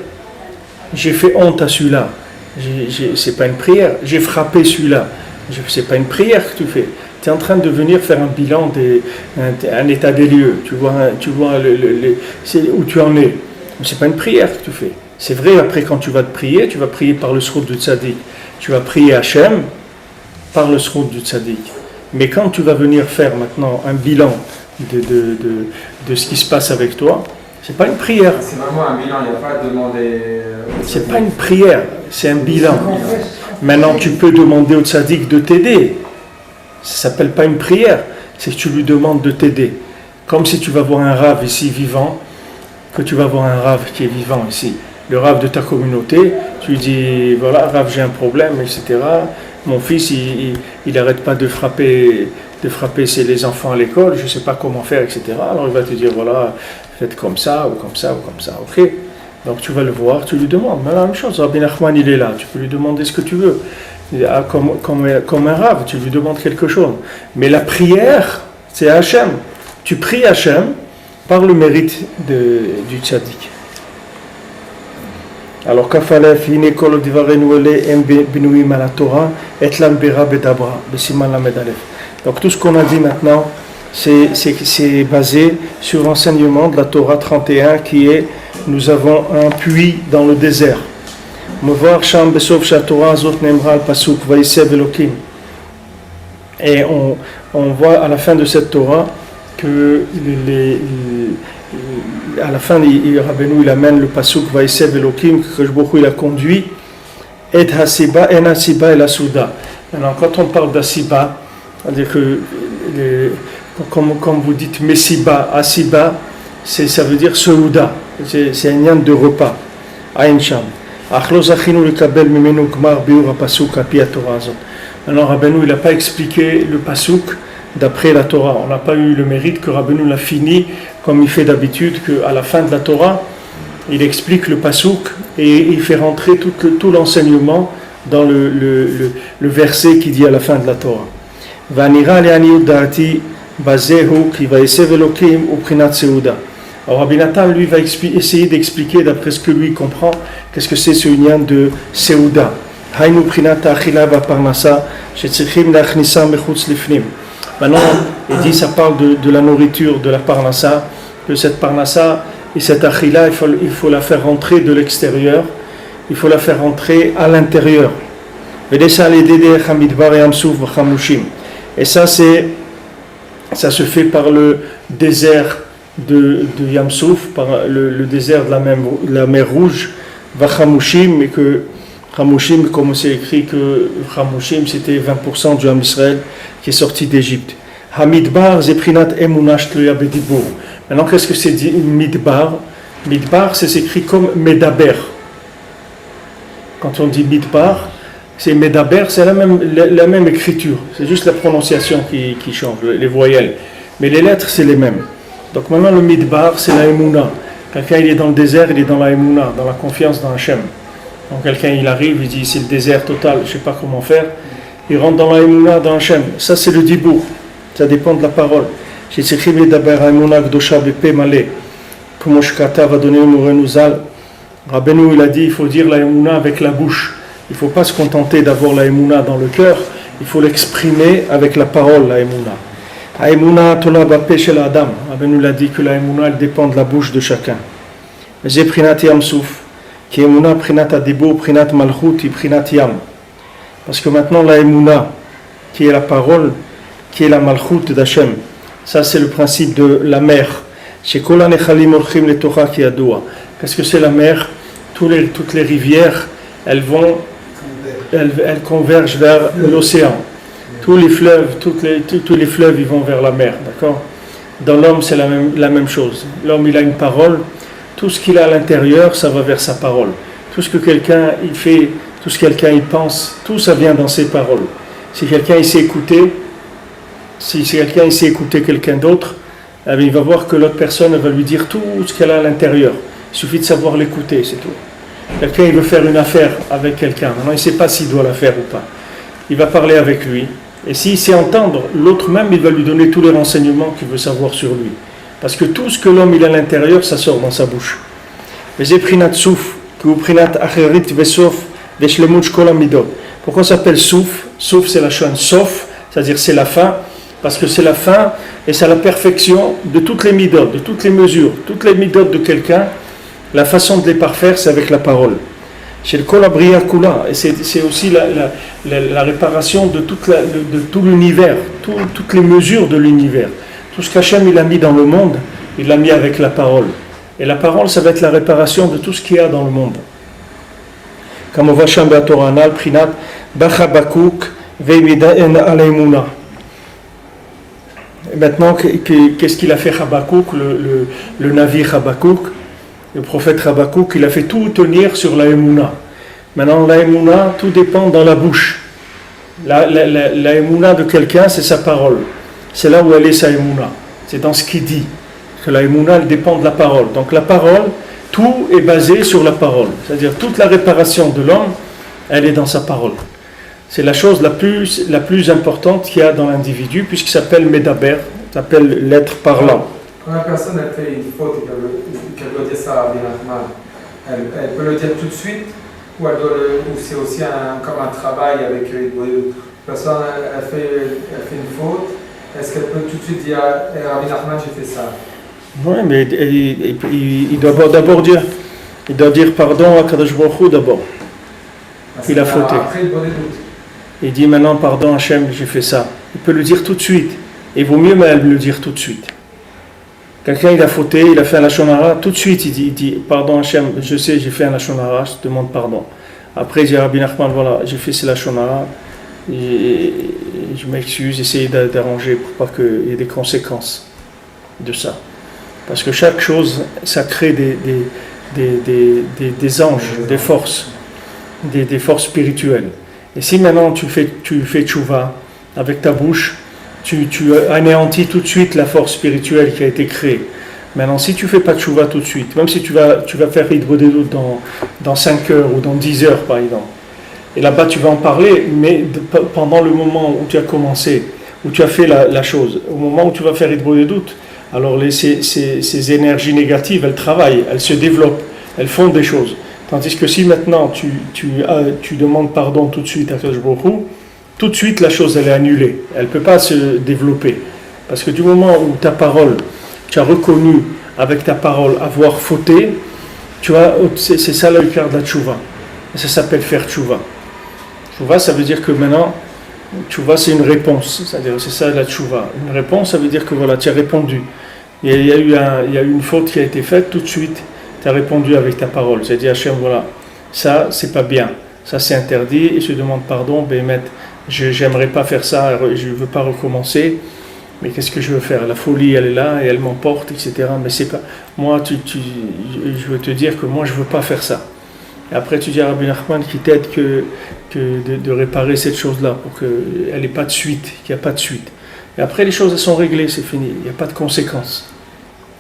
J'ai fait honte à celui-là, c'est pas une prière. J'ai frappé celui-là, c'est pas une prière que tu fais. Tu es en train de venir faire un bilan, un état des lieux. Tu vois où tu en es. C'est pas une prière que tu fais. C'est vrai, après quand tu vas te prier, tu vas prier par le srout du tzaddik. Tu vas prier Hachem par le srout du tzaddik. Mais quand tu vas venir faire maintenant un bilan de ce qui se passe avec toi, c'est pas une prière. C'est vraiment un bilan, il n'y a pas à demander. C'est pas une prière, c'est un bilan. Maintenant, tu peux demander au tzaddik de t'aider. Ça s'appelle pas une prière, c'est que tu lui demandes de t'aider. Comme si tu vas voir un rave ici vivant, que tu vas voir un rave qui est vivant ici, le rave de ta communauté, tu lui dis voilà, rave, j'ai un problème, etc. Mon fils, il n'arrête pas de frapper les enfants à l'école, je ne sais pas comment faire, etc. Alors il va te dire, voilà, faites comme ça, ou comme ça, ou comme ça. Ok. Donc tu vas le voir, tu lui demandes. Mais la même chose, Rabbi Nachman, il est là, tu peux lui demander ce que tu veux. Comme un rave, tu lui demandes quelque chose. Mais la prière, c'est Hachem. Tu pries Hachem par le mérite du tzaddik. Alors, Kafalef, Hinekol, Divarenu, Ele, Binuim à la Torah, Etlam Bera Bedabra, Besiman Lamed Alef. Donc, tout ce qu'on a dit maintenant, c'est basé sur l'enseignement de la Torah 31 qui est nous avons un puits dans le désert. Mevar Sham Besov Shatorah Zot Nemral Pasuk Vaïsev Elokim. Et on voit à la fin de cette Torah que à la fin, Rabbeinu il amène le pasuk Vaïsev Elokim que Baruch Hu il a conduit et Hasiba en Hasiba et la Souda. Maintenant, quand on parle d'Asiba, c'est-à-dire que comme vous dites Messiba, Asiba, ça veut dire Souda, c'est un lien de repas. Aïn Sham. Achlo Zachinu le Kabel Mimenu Gmar Biur Pasuk Api Torah Azot. Maintenant, Rabbeinu il n'a pas expliqué le pasuk d'après la Torah. On n'a pas eu le mérite que Rabbeinu l'a fini comme il fait d'habitude, qu'à la fin de la Torah, il explique le pasuk et il fait rentrer tout l'enseignement dans le verset qui dit à la fin de la Torah. Vanira le'aniut da'ati bazehu ki vayesev Elokim uprinat seuda. Alors Rabbi Nathan, lui, va essayer d'expliquer, d'après ce que lui comprend, qu'est-ce que c'est ce lien de seuda. Hainu prinat achila va'parnasa shetzrichim la'achnisa mechutz lifnim. Maintenant, il dit, ça parle de la nourriture, de la parnassa, que cette parnassa et cette achila, il faut la faire rentrer de l'extérieur, il faut la faire rentrer à l'intérieur. Et ça, ça se fait par le désert de Yamsouf, par le désert de la mer Rouge, Vachamushim, et que Chamushim, comme c'est écrit que Chamushim, c'était 20% du Ham Israël qui est sorti d'Égypte. Hamidbar, Zeprinat Emunash Tluya Bedibur. Maintenant, qu'est-ce que c'est dit Midbar? Midbar, c'est écrit comme Medaber. Quand on dit Midbar, c'est Medaber, c'est la même écriture. C'est juste la prononciation qui change, les voyelles. Mais les lettres, c'est les mêmes. Donc maintenant, le Midbar, c'est la Emuna. Quelqu'un, il est dans le désert, il est dans la Emuna, dans la confiance dans Hachem. Donc quelqu'un il arrive, il dit c'est le désert total, je ne sais pas comment faire. Il rentre dans la Emouna, dans Hachem. Ça c'est le dibour, ça dépend de la parole. Comme Shkata va donner au Mourenuzal, Rabbeinu il a dit il faut dire la Emouna avec la bouche. Il ne faut pas se contenter d'avoir la Emouna dans le cœur, il faut l'exprimer avec la parole, la Emouna. La Emouna tola bapé chez l'Adam. Rabbeinu l'a dit que la Emouna elle dépend de la bouche de chacun. J'ai prinat yam souf, qui Emouna prinat adebo, prinat malchut, prinat yam. Parce que maintenant la Emouna, qui est la parole, qui est la malchut d'Hachem, ça c'est le principe de la mer. Chez Kola nechalim orchim le Torah qui adoua. Qu'est-ce que c'est la mer? Toutes les rivières, elles convergent vers l'océan. Tous les fleuves, tous les fleuves, ils vont vers la mer, d'accord? Dans l'homme, c'est la même chose. L'homme, il a une parole. Tout ce qu'il a à l'intérieur, ça va vers sa parole. Tout ce que quelqu'un il fait, tout ce que quelqu'un il pense, tout ça vient dans ses paroles. Si quelqu'un il sait écouter, quelqu'un d'autre, il va voir que l'autre personne va lui dire tout ce qu'elle a à l'intérieur. Il suffit de savoir l'écouter, c'est tout. Quelqu'un il veut faire une affaire avec quelqu'un, maintenant il ne sait pas s'il doit la faire ou pas. Il va parler avec lui, et s'il sait entendre, l'autre même il va lui donner tous les renseignements qu'il veut savoir sur lui. Parce que tout ce que l'homme il a à l'intérieur, ça sort dans sa bouche. Pourquoi ça s'appelle souf? Souf c'est la chaîne sof, c'est-à-dire c'est la fin, parce que c'est la fin et c'est la perfection de toutes les midot, de toutes les mesures, toutes les midot de quelqu'un. La façon de les parfaire, c'est avec la parole. Chez le Kolabria Kula, et c'est aussi la réparation de tout l'univers, toutes les mesures de l'univers. Tout ce qu'Hachem il a mis dans le monde, il l'a mis avec la parole. Et la parole, ça va être la réparation de tout ce qu'il y a dans le monde. Comme on va chamber à Toranal, Prinat, Bachabakuk, Veimida'en Alaimuna. Et maintenant, qu'est-ce qu'il a fait Habakouk, le navire Habakouk? Le prophète Habakouk, il a fait tout tenir sur la Emouna. Maintenant, la Emouna, tout dépend dans la bouche. La Emouna de quelqu'un, c'est sa parole. C'est là où elle est sa Emouna. C'est dans ce qu'il dit. Que la Emouna, elle dépend de la parole. Donc la parole, tout est basé sur la parole. C'est-à-dire toute la réparation de l'homme, elle est dans sa parole. C'est la chose la plus importante qu'il y a dans l'individu, puisqu'il s'appelle Medaber, s'appelle l'être parlant. Quand la personne elle fait une faute et qu'elle doit dire ça à Rabbi Nachman, elle peut le dire tout de suite, ou c'est aussi comme un travail avec la personne elle fait une faute, est-ce qu'elle peut tout de suite dire Rabbi Nachman j'ai fait ça? Oui, mais il doit d'abord dire pardon à Kadosh Baruch Hu d'abord. Il a fauté. Après il doit des doutes. Il dit maintenant pardon Hachem, j'ai fait ça. Il peut le dire tout de suite. Il vaut mieux mais le dire tout de suite. Quelqu'un il a fauté, il a fait un lashon hara, tout de suite il dit pardon Hachem, je sais j'ai fait un lashon hara, je te demande pardon. Après il dit Rabbi Nachman voilà, j'ai fait ce lashon hara, je m'excuse, essayez d'arranger pour pas qu'il y ait des conséquences de ça. Parce que chaque chose, ça crée des anges, des forces spirituelles. Et si maintenant tu fais tchouva avec ta bouche, tu anéantis tout de suite la force spirituelle qui a été créée. Maintenant, si tu ne fais pas tchouva tout de suite, même si tu vas faire Hidbodedut dans 5 heures ou dans 10 heures par exemple, et là-bas tu vas en parler, mais pendant le moment où tu as commencé, où tu as fait la chose, au moment où tu vas faire Hidbodedut, alors ces énergies négatives, elles travaillent, elles se développent, elles font des choses. Tandis que si maintenant tu demandes pardon tout de suite à Kadosh Baruch Hu, tout de suite la chose elle est annulée, elle ne peut pas se développer. Parce que du moment où ta parole, tu as reconnu avec ta parole avoir fauté, c'est ça le cœur de la tchouva. Et ça s'appelle faire tchouva. Tchouva, ça veut dire que maintenant, tchouva c'est une réponse, c'est-à-dire c'est ça la tchouva. Une réponse, ça veut dire que voilà, tu as répondu. Il y a eu une faute qui a été faite, tout de suite, tu as répondu avec ta parole. Tu as dit Hachem, voilà, ça c'est pas bien, ça c'est interdit, et je demande pardon, Béhémet, j'aimerais pas faire ça, je ne veux pas recommencer, mais qu'est-ce que je veux faire? La folie elle est là, et elle m'emporte, etc. Mais c'est pas, moi je veux te dire que moi je veux pas faire ça. Et après tu dis à Rabbi Nachman qui t'aide de réparer cette chose-là, pour qu'elle n'ait pas de suite, qu'il n'y a pas de suite. Et après les choses elles sont réglées, c'est fini, il n'y a pas de conséquences.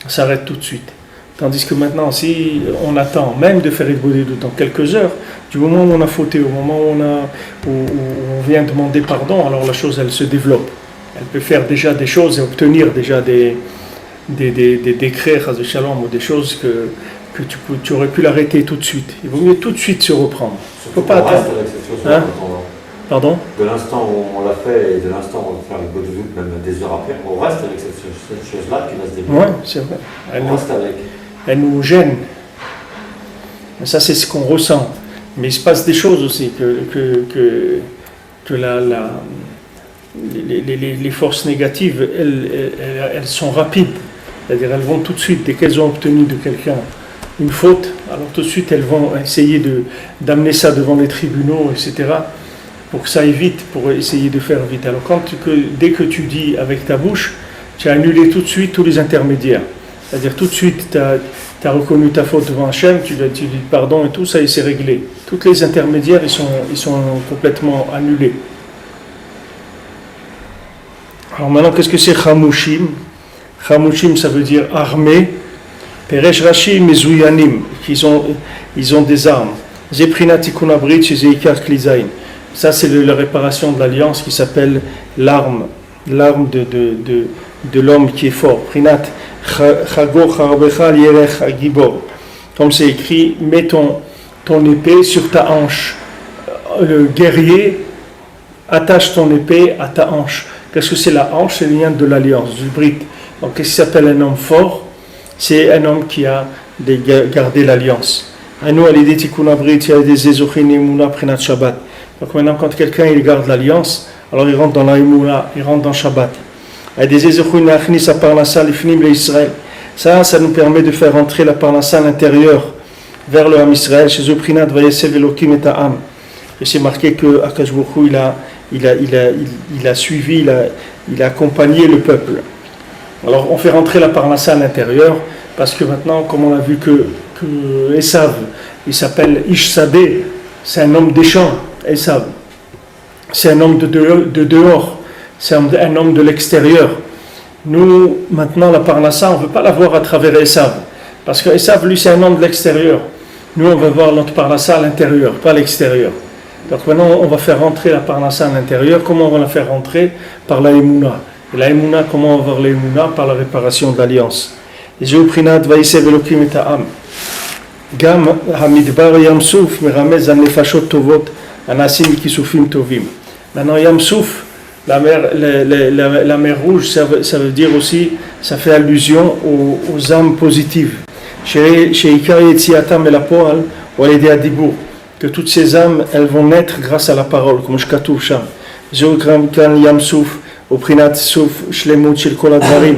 Ça s'arrête tout de suite. Tandis que maintenant, si on attend même de faire Hitbodedut dans quelques heures, du moment où on a fauté, au moment où on vient demander pardon, alors la chose, elle se développe. Elle peut faire déjà des choses et obtenir déjà des décrets, de shalom, ou des choses que tu aurais pu l'arrêter tout de suite. Il vaut mieux tout de suite se reprendre. Il ne faut pas attendre. Avec cette chose Hein? Pardon? De l'instant où on l'a fait et de l'instant où on va faire le Hitbodedut, même des heures après, on reste avec cette chose-là qui va se développer. Oui, c'est vrai. On reste avec. Elle nous gêne. Ça, c'est ce qu'on ressent. Mais il se passe des choses aussi, que les forces négatives, elles sont rapides. C'est-à-dire, elles vont tout de suite, dès qu'elles ont obtenu de quelqu'un une faute, alors tout de suite, elles vont essayer d'amener ça devant les tribunaux, etc., pour que ça aille vite, pour essayer de faire vite. Alors, dès que tu dis avec ta bouche, tu as annulé tout de suite tous les intermédiaires. C'est-à-dire tout de suite, tu as reconnu ta faute devant Hachem, tu dis pardon et tout, ça y c'est réglé. Tous les intermédiaires, ils sont complètement annulés. Alors maintenant, qu'est-ce que c'est Chamushim? Chamushim, ça veut dire armé. Peresh Rashi Mezouyanim, ils ont des armes. Zeprinat Tikkun Abrit chez Zeikar Klizain. Ça, c'est la réparation de l'alliance qui s'appelle l'arme de l'homme qui est fort. Prinat Chagor Charbecha Lierech Agibor. Comme c'est écrit, mets ton épée sur ta hanche. Le guerrier attache ton épée à ta hanche. Qu'est-ce que c'est la hanche? C'est le lien de l'alliance, du brit. Donc, qu'est-ce qui s'appelle un homme fort? C'est un homme qui a gardé l'alliance. Donc maintenant, quand quelqu'un il garde l'alliance, alors il rentre dans la Emouna, il rentre dans Shabbat. Ça nous permet de faire entrer la parnassa à l'intérieur, vers le Ham Israël. Chez Zoprinat Vayesev Elokim et Ta'am. Et c'est marqué que Akash Baruch Hu, il a suivi, il a accompagné le peuple. Alors on fait rentrer la parnassa à l'intérieur, parce que maintenant, comme on a vu que Esav, il s'appelle Ishsadeh, c'est un homme des champs, Esav. C'est un homme de dehors, c'est un homme de l'extérieur. Nous, maintenant, la parnassa, on ne veut pas la voir à travers Esav, parce que Esav, lui, c'est un homme de l'extérieur. Nous, on veut voir notre parnassa à l'intérieur, pas à l'extérieur. Donc maintenant, on va faire rentrer la parnassa à l'intérieur. Comment on va la faire rentrer? Par la Emouna. Et la Emouna, comment on va voir la Emouna? Par la réparation de l'alliance. Maintenant, Yam Souf, la mer rouge, ça veut dire aussi, ça fait allusion aux âmes positives. Que toutes ces âmes, elles vont naître grâce à la parole, comme je katuv sham. Yam Souf, au prinat Souf, shlemut shel kol advarim.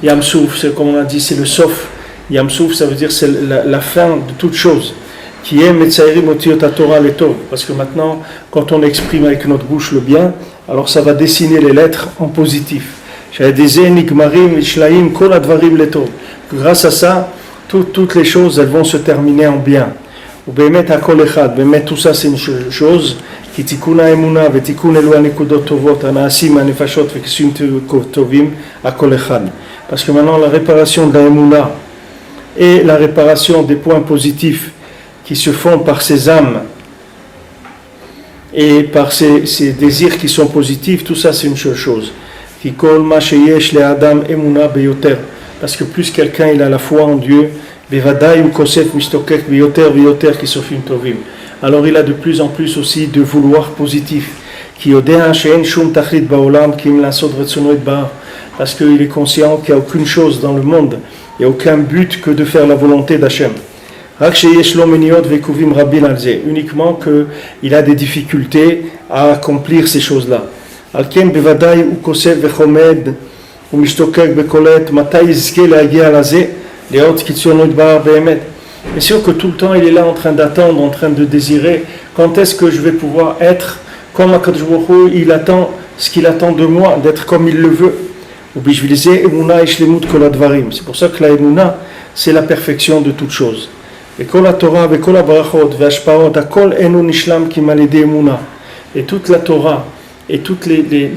Yam Souf, c'est comme on a dit, c'est le sof. Yam Souf, ça veut dire c'est la fin de toute chose. Qui est Metzaïrim Otiot Torah le Tov. Parce que maintenant, quand on exprime avec notre bouche le bien, alors ça va dessiner les lettres en positif. Grâce à ça, toutes les choses, elles vont se terminer en bien. Tout ça, c'est une chose qui tikuna emuna vetikun elu anekudot tovot anaasim anefashot vekisim tovim akol echad. Parce que maintenant, la réparation de la emuna et la réparation des points positifs qui se font par ces âmes et par ces désirs qui sont positifs, tout ça c'est une seule chose. Parce que plus quelqu'un il a la foi en Dieu, alors il a de plus en plus aussi de vouloir positif. Parce qu'il est conscient qu'il n'y a aucune chose dans le monde, il n'y a aucun but que de faire la volonté d'Hachem. Uniquement qu'il a des difficultés à accomplir ces choses-là. C'est sûr que tout le temps il est là en train d'attendre, en train de désirer quand est-ce que je vais pouvoir être comme Akadosh Baruch Hu, il attend ce qu'il attend de moi, d'être comme il le veut. C'est pour ça que la Emouna, c'est la perfection de toute chose. Et toute la Torah et toute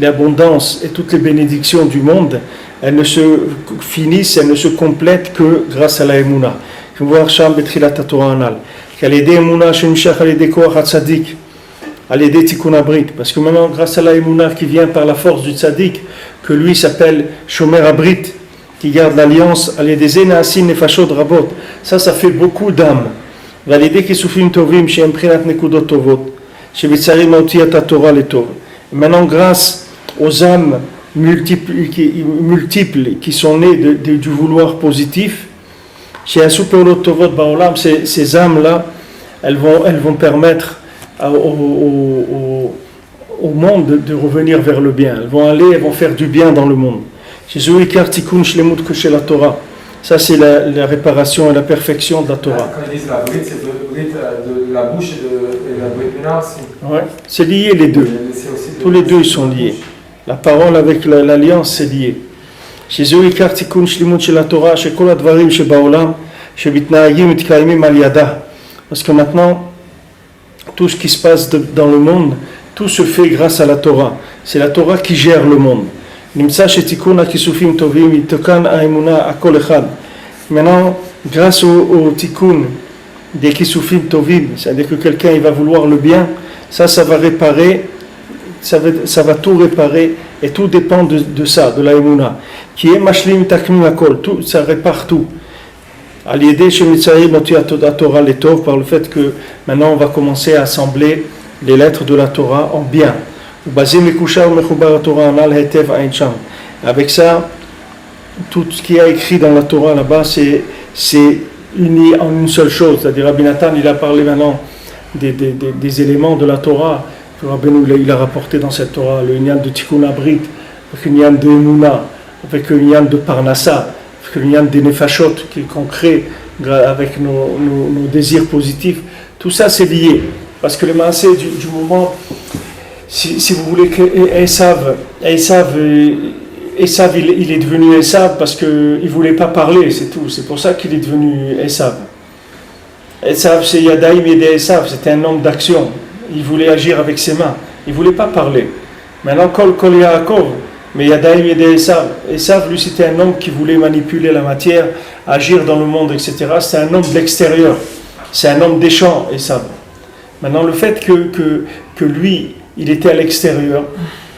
l'abondance et toutes les bénédictions du monde, elles ne se finissent, elles ne se complètent que grâce à la Emouna. Je vais voir Sham Betrilat Torah Anal. Qu'elle est des Emouna, Shemshach, elle est des Koach Hatzadik, elle est des Tikkun Abrit. Parce que maintenant, grâce à la Emouna qui vient par la force du Tzadik, que lui s'appelle Shomer Abrit, qui garde l'alliance, elle est des Enasin Nefashot Rabot. Ça fait beaucoup d'âmes. Validé qui soufim tovim, chez Imprinat Nekudot Tovot, chez Bitsarim Autiat Torah Letov. Maintenant, grâce aux âmes multiples qui sont nées du vouloir positif, chez Asuperlot Tovot Baolam, ces âmes-là, elles vont permettre au monde de revenir vers le bien. Elles vont faire du bien dans le monde. Chez Zoikar Tikkun Shlemut que chez la Torah. Ça, c'est la réparation et la perfection de la Torah. Quand ils disent la brite, c'est le brite de la bouche et la brite ménard aussi. Ouais, c'est lié les deux. Tous les deux, ils sont liés. La parole avec l'alliance, c'est lié. Chez Zoikar Tikkun Shlemut chez la Torah, chez Kol Advarim chez Baolam, chez Bitnaagim et Kaimim Al Yada. Parce que maintenant, tout ce qui se passe dans le monde, tout se fait grâce à la Torah. C'est la Torah qui gère le monde. Maintenant, grâce au tikkun des kisufim tovim, c'est-à-dire que quelqu'un il va vouloir le bien, ça va réparer, ça va tout réparer, et tout dépend de ça, de la emuna. Qui est mashlim takmim akol, tout, ça répare tout. Par le fait que maintenant on va commencer à assembler les lettres de la Torah en bien. Avec ça, tout ce qui est écrit dans la Torah là-bas, c'est uni en une seule chose. C'est-à-dire, Rabbi Nathan, il a parlé maintenant des éléments de la Torah. Rabbeinu, il a rapporté dans cette Torah le Inyan de Tikkun Abrit, le Inyan de Emouna, avec le Inyan de Parnassa, avec le Inyan des Nefashot qu'on crée avec nos désirs positifs. Tout ça, c'est lié. Parce que le maasé du moment, si vous voulez que Esav, il est devenu Esav parce qu'il ne voulait pas parler, c'est tout. C'est pour ça qu'il est devenu Esav. Esav, c'est Yadaïm et Esav, c'était un homme d'action. Il voulait agir avec ses mains. Il ne voulait pas parler. Maintenant, Kol Yaakov, mais Yadaïm et Esav. Esav, lui, c'était un homme qui voulait manipuler la matière, agir dans le monde, etc. C'est un homme de l'extérieur. C'est un homme des champs, Esav. Maintenant, le fait que lui, il était à l'extérieur,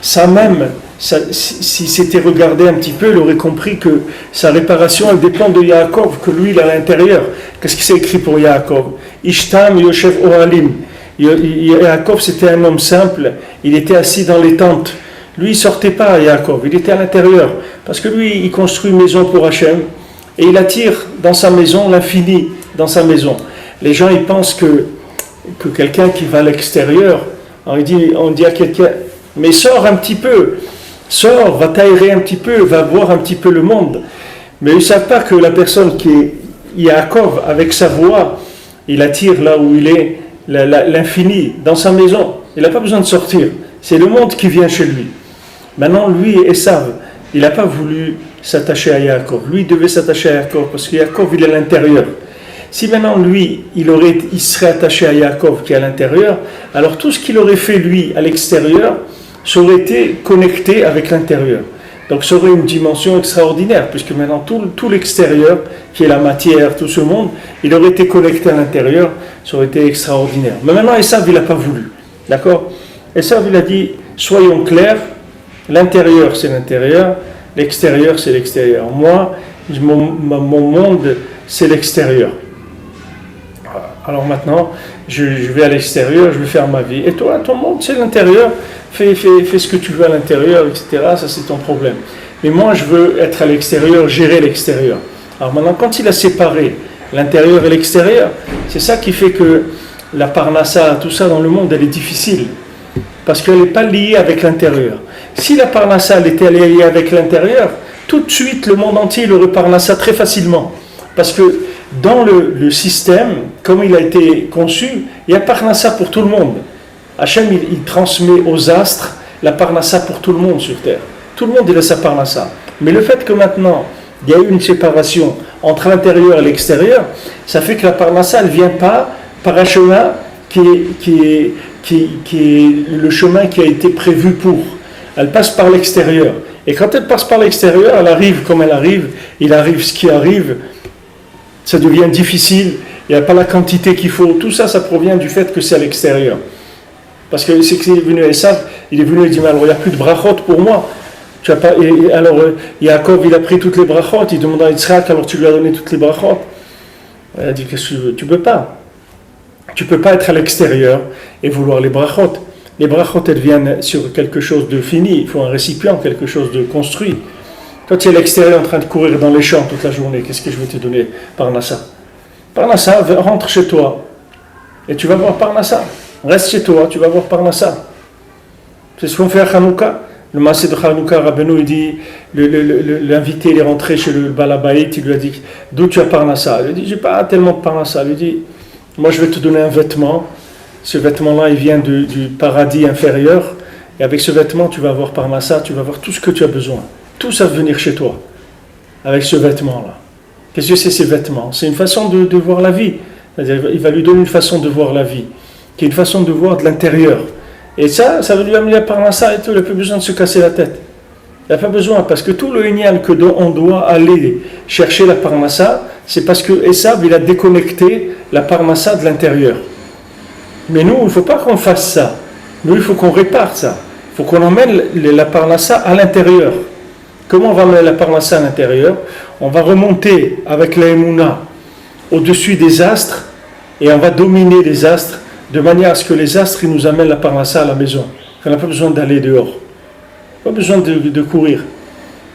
s'il s'était regardé un petit peu, il aurait compris que sa réparation, elle dépend de Yaakov, que lui, il est à l'intérieur. Qu'est-ce qui s'est écrit pour Yaakov? Ishtam Yoshev Ohalim. Yaakov, c'était un homme simple, il était assis dans les tentes. Lui, il ne sortait pas, Yaakov, il était à l'intérieur. Parce que lui, il construit une maison pour Hachem, et il attire dans sa maison l'infini, dans sa maison. Les gens, ils pensent que quelqu'un qui va à l'extérieur, on dit à quelqu'un, mais sors un petit peu, sors, va t'aérer un petit peu, va voir un petit peu le monde. Mais ils ne savent pas que la personne qui est Yaakov, avec sa voix, il attire là où il est, l'infini, dans sa maison. Il n'a pas besoin de sortir. C'est le monde qui vient chez lui. Maintenant, lui, Esav, il n'a pas voulu s'attacher à Yaakov. Lui, il devait s'attacher à Yaakov, parce que Yaakov, il est à l'intérieur. Si maintenant lui, il serait attaché à Yaakov qui est à l'intérieur, alors tout ce qu'il aurait fait lui à l'extérieur, ça aurait été connecté avec l'intérieur. Donc ça aurait une dimension extraordinaire, puisque maintenant tout l'extérieur, qui est la matière, tout ce monde, il aurait été connecté à l'intérieur, ça aurait été extraordinaire. Mais maintenant Esav, il n'a pas voulu. D'accord? Esav, il a dit, soyons clairs, l'intérieur c'est l'intérieur, l'extérieur c'est l'extérieur. Moi, mon monde c'est l'extérieur. Alors maintenant, je vais à l'extérieur, je vais faire ma vie. Et toi, ton monde, c'est l'intérieur. Fais ce que tu veux à l'intérieur, etc. Ça, c'est ton problème. Mais moi, je veux être à l'extérieur, gérer l'extérieur. Alors maintenant, quand il a séparé l'intérieur et l'extérieur, c'est ça qui fait que la parnassa, tout ça dans le monde, elle est difficile. Parce qu'elle n'est pas liée avec l'intérieur. Si la parnassa, elle était liée avec l'intérieur, tout de suite, le monde entier le reparnassa très facilement. Parce que dans le système, comme il a été conçu, il y a parnassa pour tout le monde. Hachem, il transmet aux astres la parnassa pour tout le monde sur terre. Tout le monde, il a sa parnassa. Mais le fait que maintenant, il y a eu une séparation entre l'intérieur et l'extérieur, ça fait que la parnassa, elle ne vient pas par un chemin qui est le chemin qui a été prévu pour. elle passe par l'extérieur. Et quand elle passe par l'extérieur, elle arrive comme elle arrive, il arrive ce qui arrive, ça devient difficile, il n'y a pas la quantité qu'il faut. Tout ça, ça provient du fait que c'est à l'extérieur. Parce que c'est qu'il est venu à Esav, il est venu et il dit, mais alors il n'y a plus de brachot pour moi. Tu as pas, et alors Yaakov, il a pris toutes les brachot, il demande à Yitzhak, alors tu lui as donné toutes les brachot. Elle a dit, qu'est-ce que tu veux? Tu peux pas. Tu peux pas être à l'extérieur et vouloir les brachot. Les brachot, elles viennent sur quelque chose de fini, il faut un récipient, quelque chose de construit. Toi, tu es à l'extérieur en train de courir dans les champs toute la journée, qu'est-ce que je vais te donner? Parnassa. Parnassa, rentre chez toi et tu vas voir Parnassa. Reste chez toi, tu vas voir Parnassa. C'est ce qu'on fait à Hanouka. Le Maaseh de Hanouka, Rabbeinu, il dit, l'invité, il est rentré chez le Balabaït, il lui a dit, d'où tu as Parnassa? Il lui dit, j'ai pas tellement de Parnassa. Il lui dit, moi je vais te donner un vêtement. Ce vêtement-là, il vient du paradis inférieur. Et avec ce vêtement, tu vas avoir Parnassa, tu vas avoir tout ce que tu as besoin. Tout ça va venir chez toi. Avec ce vêtement-là. Qu'est-ce que c'est ces vêtements? C'est une façon de voir la vie. C'est-à-dire, il va lui donner une façon de voir la vie. Qui est une façon de voir de l'intérieur. Et ça va lui amener la Parnassa et tout. Il n'a plus besoin de se casser la tête. Il n'a pas besoin. Parce que tout le Inyan que on doit aller chercher la Parnassa, c'est parce que Esav, il a déconnecté la Parnassa de l'intérieur. Mais nous, il ne faut pas qu'on fasse ça. Nous, il faut qu'on répare ça. Il faut qu'on emmène la Parnassa à l'intérieur. Comment on va amener la Parnassa à l'intérieur? On va remonter avec la Emouna au-dessus des astres et on va dominer les astres de manière à ce que les astres ils nous amènent la Parnassa à la maison. On n'a pas besoin d'aller dehors. Pas besoin de courir.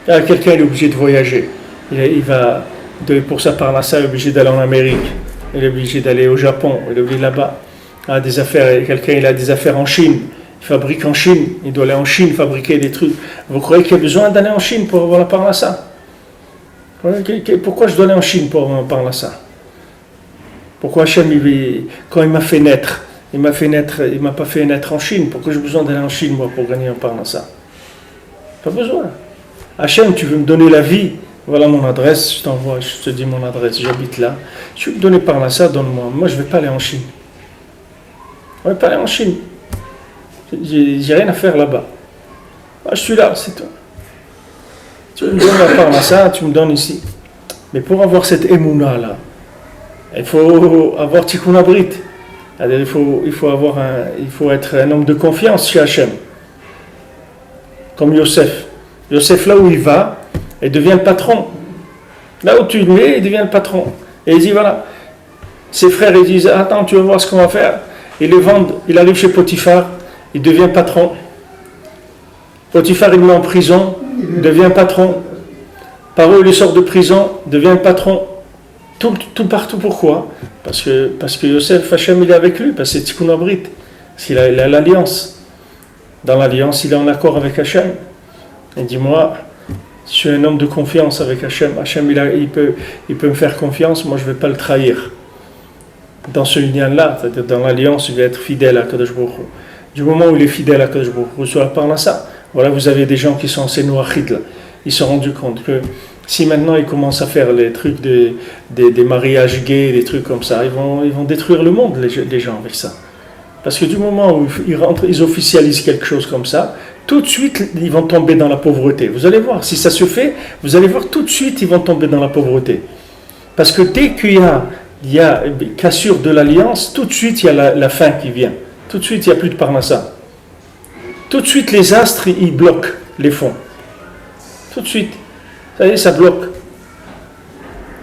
Là, quelqu'un est obligé de voyager. Il va, pour sa Parnassa, il est obligé d'aller en Amérique. Il est obligé d'aller au Japon. Il est obligé là-bas. Des affaires, quelqu'un il a des affaires en Chine, il fabrique en Chine, il doit aller en Chine fabriquer des trucs. Vous croyez qu'il y a besoin d'aller en Chine pour avoir la Parnassa? Pourquoi je dois aller en Chine pour avoir la Parnassa? Pourquoi Hachem, quand il m'a fait naître, il m'a pas fait naître en Chine? Pourquoi j'ai besoin d'aller en Chine moi pour gagner un Parnassa? Pas besoin. Hachem, tu veux me donner la vie? Voilà mon adresse, je t'envoie, je te dis mon adresse, j'habite là. Tu veux me donner Parnassa, donne-moi. Moi je ne vais pas aller en Chine. On ne va pas aller en Chine. J'ai rien à faire là-bas. Moi, je suis là, c'est tout. Tu me donnes la Parnassa, tu me donnes ici. Mais pour avoir cette émouna là, il faut avoir Tikkun Abrit. C'est-à-dire, il faut être un homme de confiance chez Hachem. Comme Yosef. Yosef, là où il va, il devient le patron. Là où tu le mets, il devient le patron. Et il dit voilà. Ses frères, ils disent attends, tu vas voir ce qu'on va faire. Ils le vendent, il arrive chez Potiphar, il devient patron. Potiphar, il le met en prison, il devient patron. Paro, il le sort de prison, devient patron. Tout partout, pourquoi? Parce que Yosef, Hachem, il est avec lui, parce que c'est Tikkun Abrit. Parce qu'il a l'alliance. Dans l'alliance, il est en accord avec Hachem. Il dit moi, je suis un homme de confiance avec Hachem. Hachem, il peut me faire confiance, moi je ne vais pas le trahir. Dans ce lien-là, c'est-à-dire dans l'alliance, il va être fidèle à Kadosh Baruch Hu. Du moment où il est fidèle à Kadosh Baruch Hu, sur la Parnassa, voilà, vous avez des gens qui sont en Sénouachid, là. Ils se sont rendus compte que si maintenant ils commencent à faire les trucs des mariages gays, des trucs comme ça, ils vont détruire le monde, les gens, avec ça. Parce que du moment où ils officialisent quelque chose comme ça, tout de suite, ils vont tomber dans la pauvreté. Vous allez voir, si ça se fait, vous allez voir tout de suite, ils vont tomber dans la pauvreté. Parce que dès qu'il y a cassure de l'alliance, tout de suite il y a la faim qui vient. Tout de suite il n'y a plus de Parnassa. Tout de suite les astres ils bloquent les fonds. Tout de suite. Ça y est, ça bloque.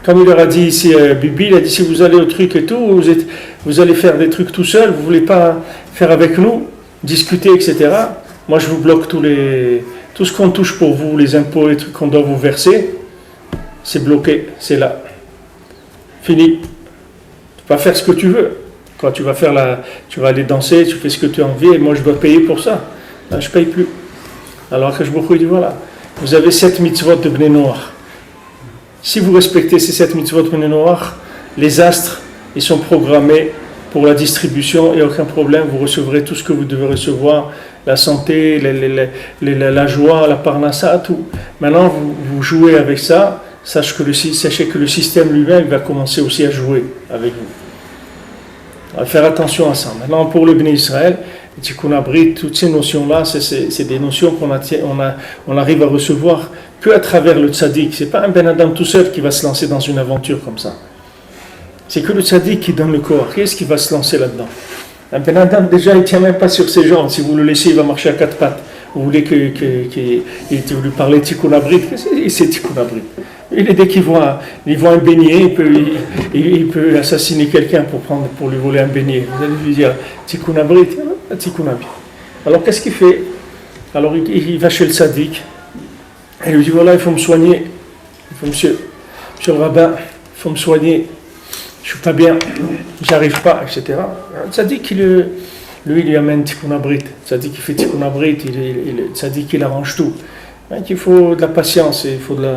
Comme il leur a dit ici, Bibi, il a dit si vous allez au truc et tout, vous allez faire des trucs tout seul, vous ne voulez pas faire avec nous, discuter, etc. Moi je vous bloque tout ce qu'on touche pour vous, les impôts, les trucs qu'on doit vous verser, c'est bloqué, c'est là. Fini. Tu vas faire ce que tu veux. Quand tu vas aller danser, tu fais ce que tu as envie, et moi je dois payer pour ça. Là, je ne paye plus. Alors que je me dis voilà, vous avez 7 mitzvot de Bnei Noach. Si vous respectez ces 7 mitzvot de Bnei Noach, les astres, ils sont programmés pour la distribution, il n'y a aucun problème, vous recevrez tout ce que vous devez recevoir, la santé, la joie, la parnassa, tout. Maintenant, vous jouez avec ça, sachez que le système lui-même va commencer aussi à jouer avec vous. On va faire attention à ça. Maintenant, pour le Bnei Israël, Tikkun Abrit, toutes ces notions-là, c'est des notions on arrive à recevoir que à travers le tzaddik. C'est pas un Ben Adam tout seul qui va se lancer dans une aventure comme ça. C'est que le tzaddik qui donne le corps. Qui est-ce qui va se lancer là-dedans? Un Ben Adam, déjà, il ne tient même pas sur ses jambes. Si vous le laissez, il va marcher à quatre pattes. Vous voulez vous lui parlez Tikkun Abrit, c'est Tikkun Abrit. Dès qu'il voit un beignet, il peut assassiner quelqu'un pour lui voler un beignet. Vous allez lui dire Tikkun Abrit, Tikkun Abrit. Alors qu'est-ce qu'il fait? Alors il va chez le tzaddik et il lui dit voilà, il faut me soigner. Monsieur le rabbin, il faut me soigner. Je ne suis pas bien, j'arrive pas, etc. Le tzaddik, lui, il lui amène Tikkun Abrit. Le tzaddik, il fait Tikkun Abrit, le tzaddik, il arrange tout. Donc, il faut de la patience, il faut de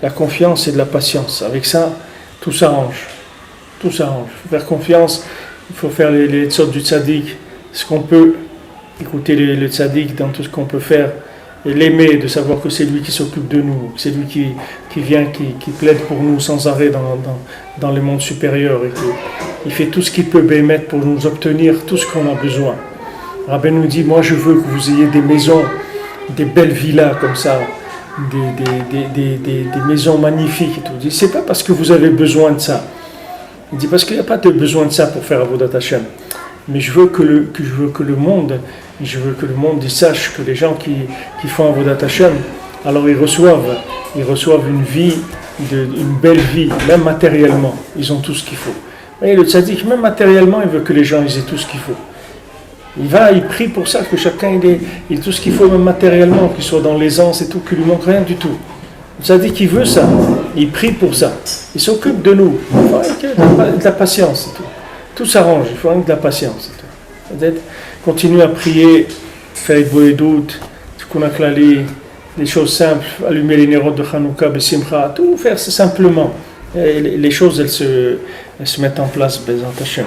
la confiance et de la patience. Avec ça, tout s'arrange. Tout s'arrange. Il faut faire confiance, il faut faire les sortes du tzaddik, ce qu'on peut, écouter le tzaddik dans tout ce qu'on peut faire, et l'aimer, de savoir que c'est lui qui s'occupe de nous, c'est lui qui vient, qui plaide pour nous sans arrêt dans le monde supérieur, et qu'il fait tout ce qu'il peut permettre pour nous obtenir tout ce qu'on a besoin. Rabbi nous dit, moi je veux que vous ayez des maisons, des belles villas comme ça, des maisons magnifiques et tout. Il dit, c'est pas parce que vous avez besoin de ça. Il dit, parce qu'il n'y a pas de besoin de ça pour faire Avodat Hashem. Mais je veux que le monde il sache que les gens qui font Avodat Hashem, alors ils reçoivent une vie, une belle vie, même matériellement. Ils ont tout ce qu'il faut. Et le tzaddik, même matériellement, il veut que les gens aient tout ce qu'il faut. Il prie pour ça, que chacun ait tout ce qu'il faut, même matériellement, qu'il soit dans l'aisance et tout, qu'il lui manque rien du tout. Le tzaddik, il veut ça, il prie pour ça. Il s'occupe de nous. Il faut de la patience et tout. Tout s'arrange, il faut rien que de la patience. Peut-être continuer à prier, faire doute, Tikkun HaKlali, des choses simples, allumer les nérodes de Hanouka, Besimcha, tout faire simplement. Et les choses, elles se mettent en place, Bezat Hashem.